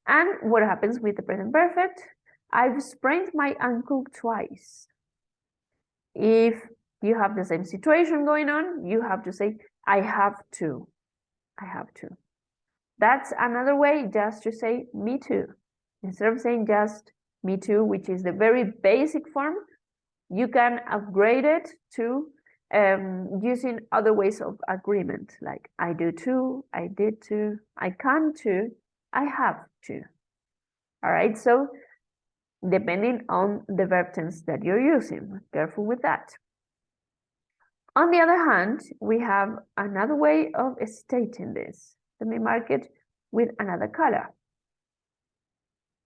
Speaker 1: And what happens with the present perfect? I've sprained my ankle twice. If you have the same situation going on, you have to say, I have to. I have to. That's another way just to say me too. Instead of saying just me too, which is the very basic form, you can upgrade it to using other ways of agreement, like I do too, I did too, I can too, I have to. All right, so depending on the verb tense that you're using, careful with that. On the other hand, we have another way of stating this. Let me mark it with another color.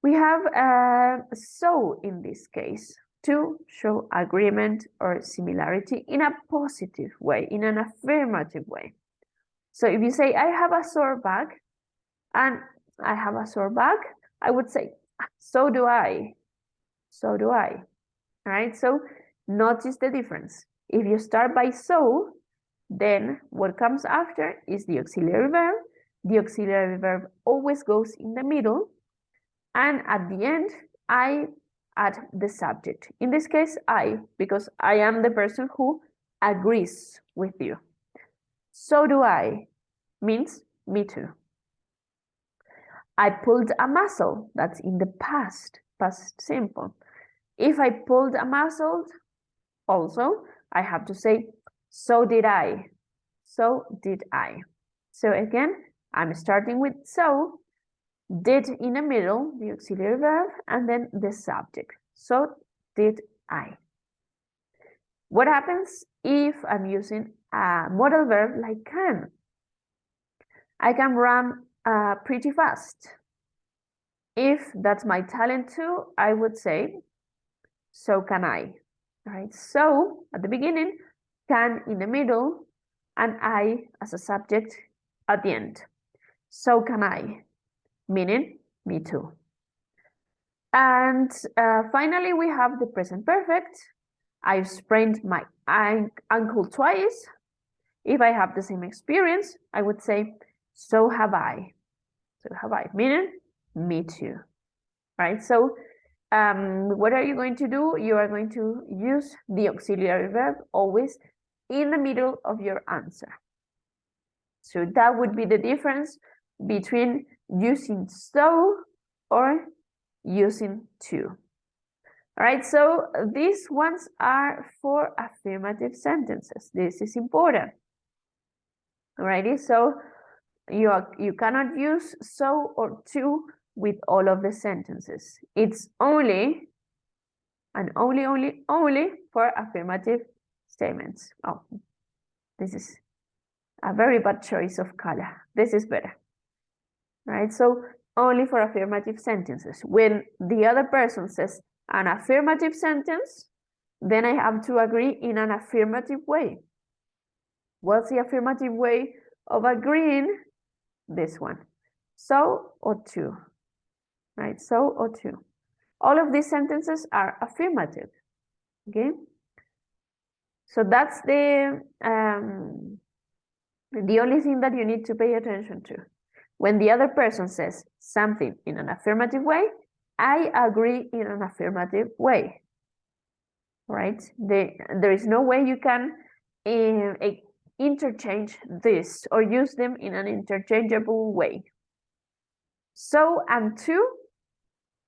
Speaker 1: We have so in this case to show agreement or similarity in a positive way, in an affirmative way. So if you say, I have a sore back, and I have a sore back, I would say, so do I. So do I. All right, so notice the difference. If you start by so, then what comes after is the auxiliary verb. The auxiliary verb always goes in the middle. And at the end, I add the subject. In this case, I, because I am the person who agrees with you. So do I means me too. I pulled a muscle. That's in the past simple. If I pulled a muscle, also, I have to say, so did I. So did I. So again, I'm starting with so, did in the middle, the auxiliary verb, and then the subject. So did I. What happens if I'm using a modal verb like can? I can run pretty fast. If that's my talent too, I would say, so can I. All right, so at the beginning, can in the middle, and I as a subject at the end. So can I, meaning me too. And finally, we have the present perfect. I've sprained my ankle twice. If I have the same experience, I would say, so have I. So have I, meaning me too. Right? So what are you going to do? You are going to use the auxiliary verb always in the middle of your answer. So that would be the difference between using so or using to. All right, so these ones are for affirmative sentences. This is important. Alrighty, so you cannot use so or to with all of the sentences. It's only and only for affirmative statements. Oh, this is a very bad choice of color. This is better. Right? So only for affirmative sentences. When the other person says an affirmative sentence, then I have to agree in an affirmative way. What's the affirmative way of agreeing? This one. So or to. Right? So or to. All of these sentences are affirmative. Okay? So that's the only thing that you need to pay attention to. When the other person says something in an affirmative way, I agree in an affirmative way. Right? There is no way you can interchange this or use them in an interchangeable way. So and to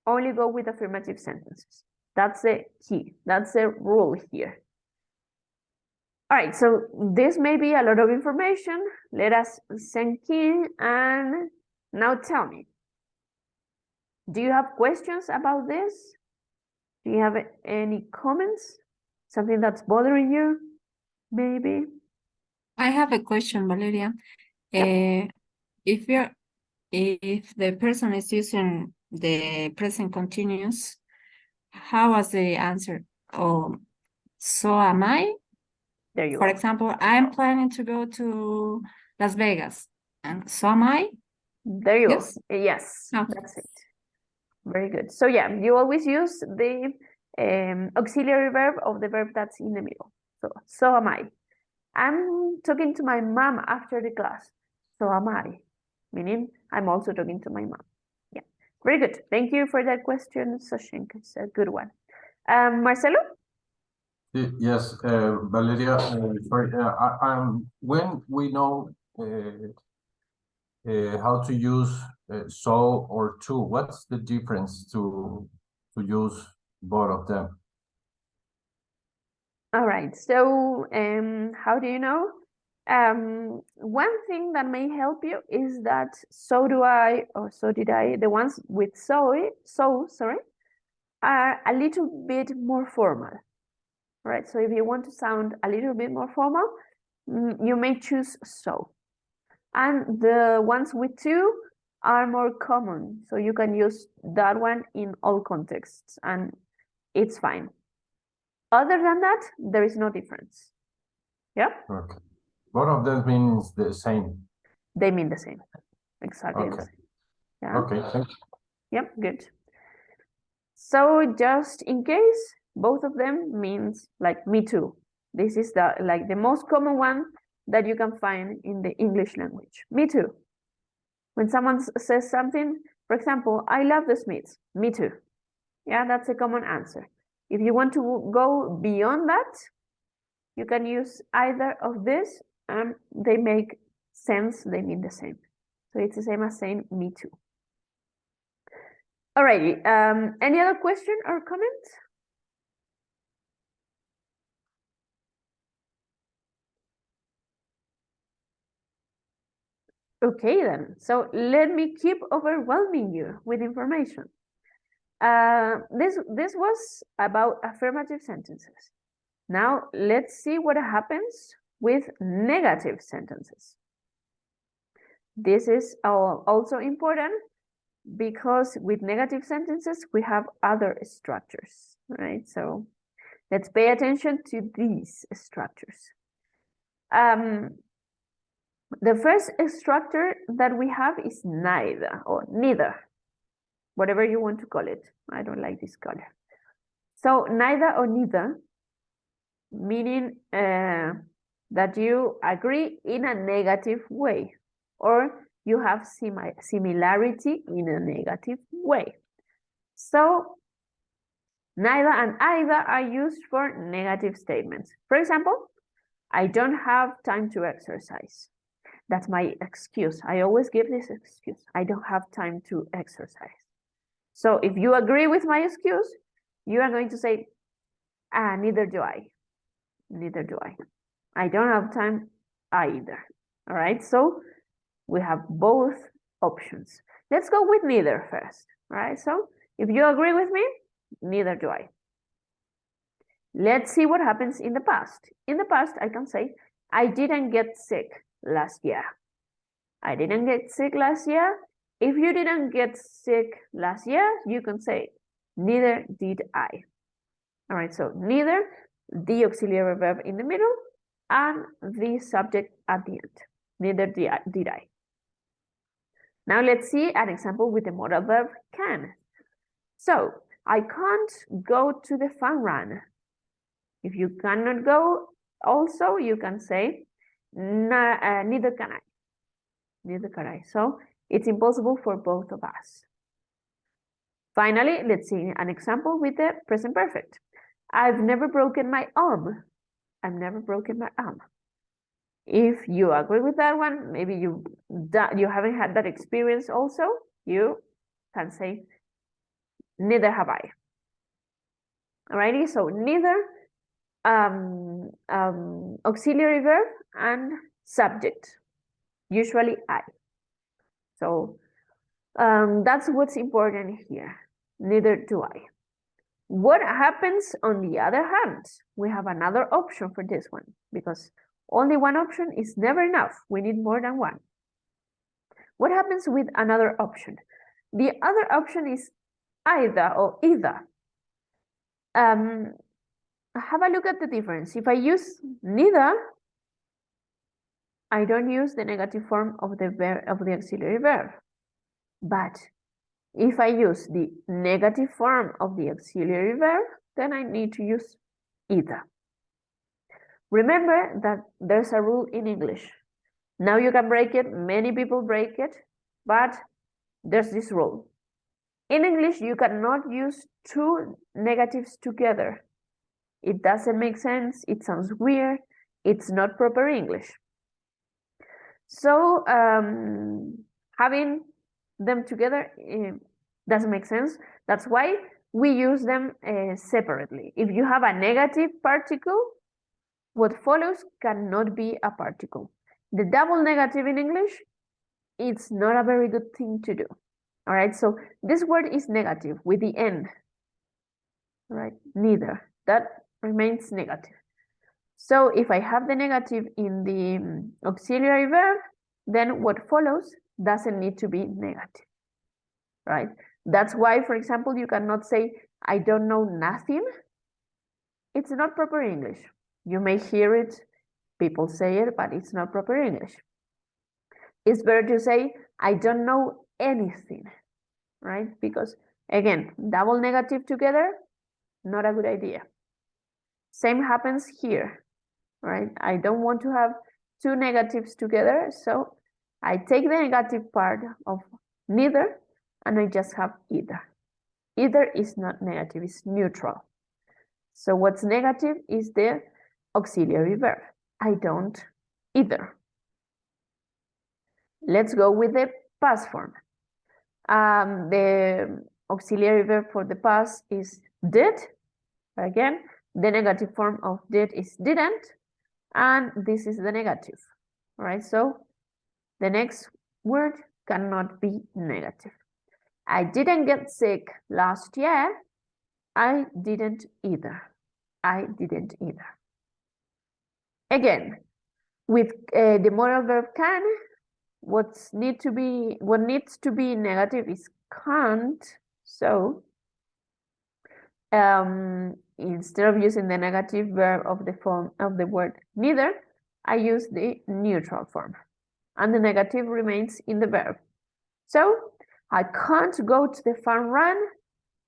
Speaker 1: only go with affirmative sentences. That's the key. That's the rule here. All right, so this may be a lot of information. Let us sink in and now tell me. Do you have questions about this? Do you have any comments? Something that's bothering you? Maybe?
Speaker 8: I have a question, Valeria. If the person is using the present continuous, how was the answer? So am I?
Speaker 1: There you
Speaker 8: For
Speaker 1: go.
Speaker 8: example, I'm planning to go to Las Vegas, and so am I?
Speaker 1: There you
Speaker 8: Yes?
Speaker 1: go. Yes,
Speaker 8: Okay.
Speaker 1: that's it. Very good. So yeah, you always use the auxiliary verb of the verb that's in the middle. So am I. I'm talking to my mom after the class. So am I. Meaning I'm also talking to my mom. Yeah, very good. Thank you for that question, Sashenka. It's a good one. Marcelo?
Speaker 9: Yes, Valeria, sorry, when we know how to use so or to, what's the difference to use both of them?
Speaker 1: All right, so how do you know? One thing that may help you is that so do I or so did I, the ones with so, sorry, are a little bit more formal, right? So if you want to sound a little bit more formal, you may choose so. And the ones with to are more common, so you can use that one in all contexts and it's fine. Other than that, there is no difference. Yeah?
Speaker 9: Okay. Both of them means the same.
Speaker 1: They mean the same. Exactly the
Speaker 9: Okay.
Speaker 1: same. Yeah.
Speaker 9: Okay, thank you.
Speaker 1: Yep, good. So just in case, both of them means like me too. This is the most common one that you can find in the English language. Me too. When someone says something, for example, I love the Smiths. Me too. Yeah, that's a common answer. If you want to go beyond that, you can use either of this and they make sense, they mean the same. So it's the same as saying me too. Alrighty, any other question or comment? Okay then, so let me keep overwhelming you with information. This was about affirmative sentences. Now let's see what happens with negative sentences. This is also important because with negative sentences we have other structures, right? So let's pay attention to these structures. The first structure that we have is neither or neither, whatever you want to call it. I don't like this color. So neither or neither, meaning that you agree in a negative way, or you have similarity in a negative way. So neither and either are used for negative statements. For example, I don't have time to exercise. That's my excuse. I always give this excuse. I don't have time to exercise. So if you agree with my excuse, you are going to say, neither do I. Neither do I. I don't have time either. All right, so we have both options. Let's go with neither first. All right, so if you agree with me, neither do I. Let's see what happens in the past. In the past, I can say, I didn't get sick last year. I didn't get sick last year. If you didn't get sick last year, you can say, neither did I. All right, so neither, the auxiliary verb in the middle, and the subject at the end. Neither did I. Now let's see an example with the modal verb can. So, I can't go to the fun run. If you cannot go, also you can say, neither can I. Neither can I. So it's impossible for both of us. Finally, let's see an example with the present perfect. I've never broken my arm. I've never broken my arm. If you agree with that one, maybe you haven't had that experience also, you can say, neither have I. Alrighty, so neither, auxiliary verb and subject, usually I. So that's what's important here. Neither do I. What happens on the other hand? We have another option for this one because only one option is never enough. We need more than one. What happens with another option? The other option is either or either. Have a look at the difference. If I use neither, I don't use the negative form of the auxiliary verb. But if I use the negative form of the auxiliary verb, then I need to use either. Remember that there's a rule in English. Now you can break it, many people break it, but there's this rule. In English, you cannot use two negatives together. It doesn't make sense, it sounds weird, it's not proper English. So having them together doesn't make sense. That's why we use them separately. If you have a negative particle, what follows cannot be a particle. The double negative in English, it's not a very good thing to do. All right, so this word is negative with the N. All right, neither. That remains negative. So if I have the negative in the auxiliary verb, then what follows doesn't need to be negative, right? That's why, for example, you cannot say, I don't know nothing. It's not proper English. You may hear it, people say it, but it's not proper English. It's better to say, I don't know anything, right? Because again, double negative together, not a good idea. Same happens here, right? I don't want to have two negatives together, so I take the negative part of neither and I just have either. Either is not negative, it's neutral. So what's negative is the auxiliary verb. I don't either. Let's go with the past form. The auxiliary verb for the past is did. Again, the negative form of did is didn't, and this is the negative. All right, so the next word cannot be negative. I didn't get sick last year. I didn't either. I didn't either. Again, with the modal verb can, what needs to be negative is can't. So instead of using the negative verb of the form of the word neither, I use the neutral form, and the negative remains in the verb. So I can't go to the fun run.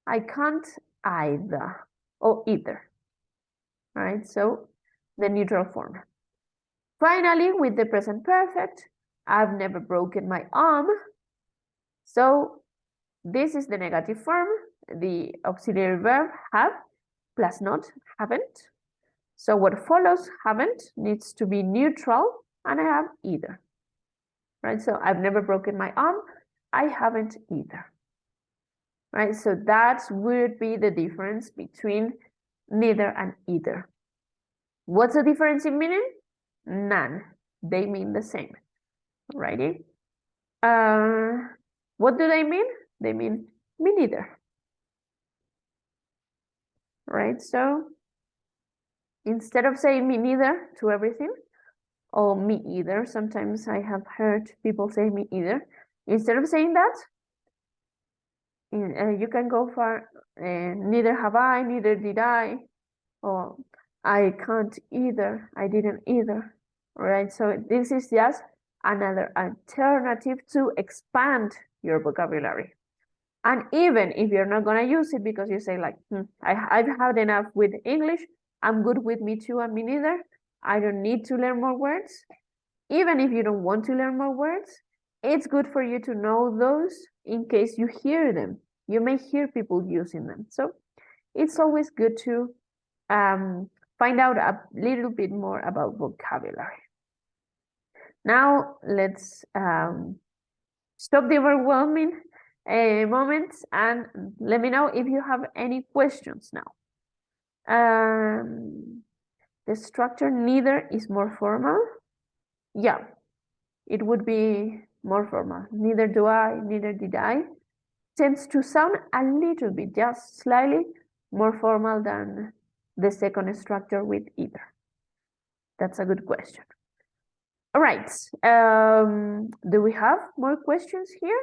Speaker 1: I can't either, or either. All right, so the neutral form. Finally, with the present perfect, I've never broken my arm. So this is the negative form, the auxiliary verb have plus not, haven't. So what follows haven't needs to be neutral, and I have either. Right, so I've never broken my arm. I haven't either. Right, so that would be the difference between neither and either. What's the difference in meaning? None. They mean the same. Righty. What do they mean? They mean me neither. Right, so instead of saying me neither to everything, or me either, sometimes I have heard people say me either. Instead of saying that, you can go for neither have I, neither did I, or I can't either, I didn't either. Right, so this is just another alternative to expand your vocabulary. And even if you're not gonna use it because you say like, I've had enough with English, I'm good with me too and me neither, I don't need to learn more words. Even if you don't want to learn more words, it's good for you to know those in case you hear them. You may hear people using them. So it's always good to find out a little bit more about vocabulary. Now let's stop the overwhelming moments and let me know if you have any questions now. The structure neither is more formal. Yeah, it would be more formal. Neither do I, neither did I. Tends to sound a little bit, just slightly more formal than the second structure with either. That's a good question. All right, do we have more questions here?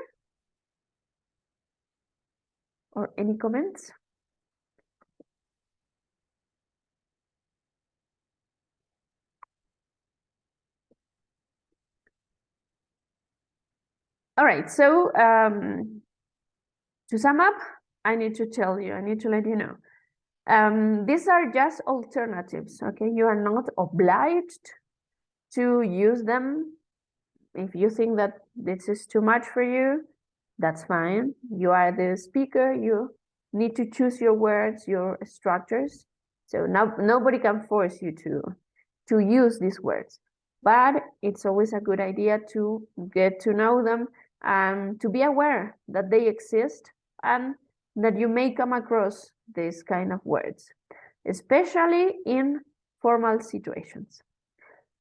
Speaker 1: Or any comments? All right, so to sum up, I need to let you know These are just alternatives, okay? You are not obliged to use them. If you think that this is too much for you, that's fine. You are the speaker, you need to choose your words, your structures. So now nobody can force you to use these words. But it's always a good idea to get to know them and to be aware that they exist and that you may come across these kind of words, especially in formal situations.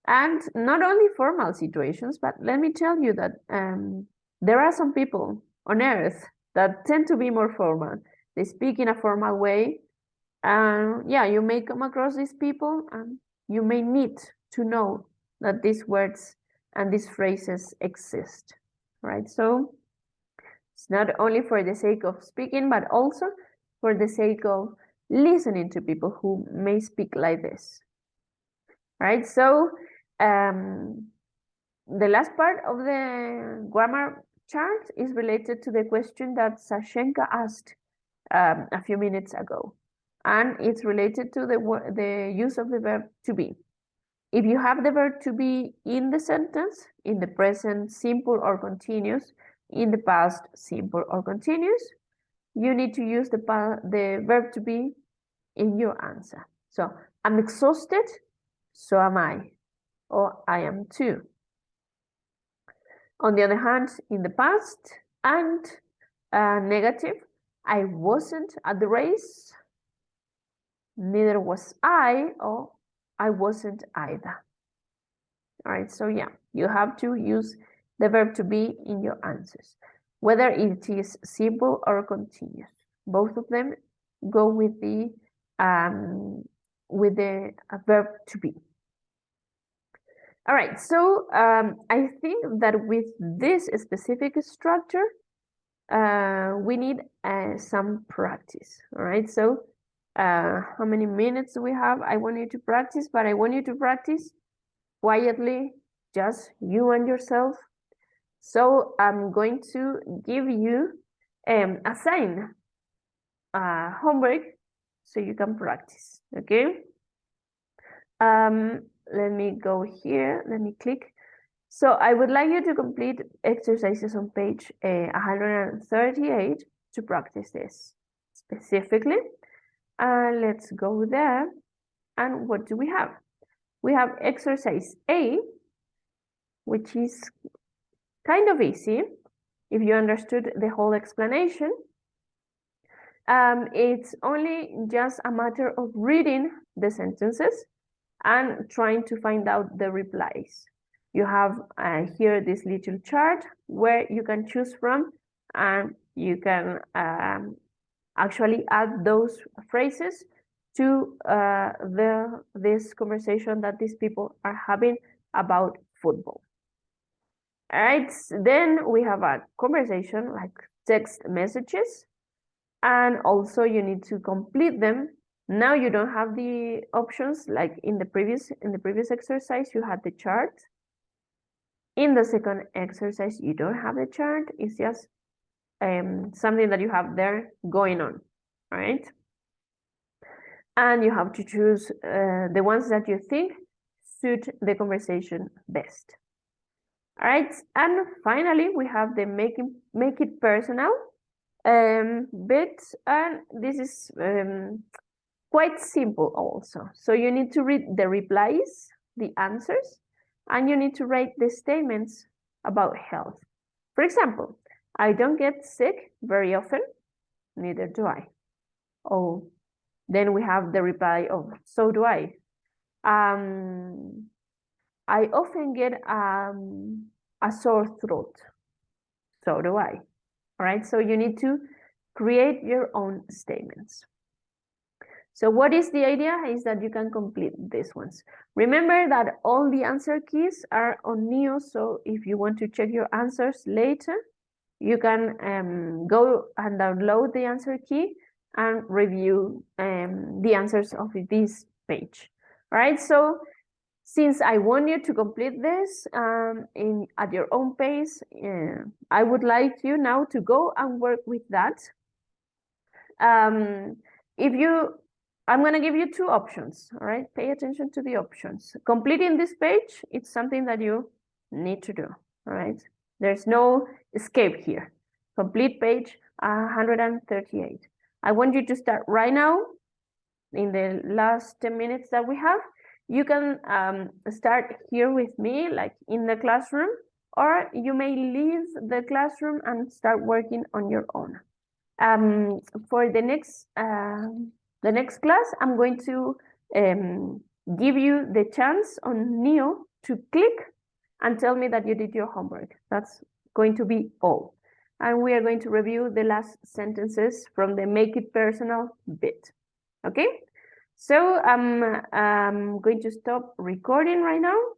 Speaker 1: And not only formal situations, but let me tell you that there are some people on earth that tend to be more formal. They speak in a formal way. And yeah, you may come across these people and you may need to know that these words and these phrases exist, right? So it's not only for the sake of speaking, but also for the sake of listening to people who may speak like this, right? So the last part of the grammar chart is related to the question that Sashenka asked a few minutes ago. And it's related to the use of the verb to be. If you have the verb to be in the sentence, in the present simple or continuous, in the past simple or continuous, you need to use the verb to be in your answer. So I'm exhausted, so am I, or I am too. On the other hand, in the past and negative, I wasn't at the race, neither was I, or I wasn't either. All right, so yeah, you have to use the verb to be in your answers, whether it is simple or continuous. Both of them go with the verb to be. All right, so I think that with this specific structure, we need some practice. All right, so how many minutes do we have? I want you to practice, but I want you to practice quietly, just you and yourself. So I'm going to give you a sign homework so you can practice, okay? Let me go here, let me click. So I would like you to complete exercises on page 138 to practice this specifically. Let's go there. And what do we have? We have exercise A, which is kind of easy if you understood the whole explanation. It's only just a matter of reading the sentences and trying to find out the replies. You have here this little chart where you can choose from, and you can actually add those phrases to this conversation that these people are having about football. All right, then we have a conversation like text messages, and also you need to complete them. Now you don't have the options like in the previous exercise you had the chart. In the second exercise you don't have the chart, it's just something that you have there going on, all right? And you have to choose the ones that you think suit the conversation best. All right, and finally we have the make it personal bit, and this is quite simple also. So you need to read the replies, the answers, and you need to write the statements about health. For example, I don't get sick very often, neither do I. Oh, then we have the reply of, so do I. I often get a sore throat, so do I. All right, so you need to create your own statements. So what is the idea is that you can complete these ones. Remember that all the answer keys are on Neo, so if you want to check your answers later, you can go and download the answer key and review the answers of this page. All right, so since I want you to complete this at your own pace, I would like you now to go and work with that. If you I'm going to give you two options, all right? Pay attention to the options. Completing this page, it's something that you need to do, all right? There's no escape here. Complete page 138. I want you to start right now in the last 10 minutes that we have. You can start here with me, like in the classroom, or you may leave the classroom and start working on your own. For the next class, I'm going to give you the chance on Neo to click and tell me that you did your homework. That's going to be all. And we are going to review the last sentences from the Make It Personal bit. Okay? So I'm going to stop recording right now.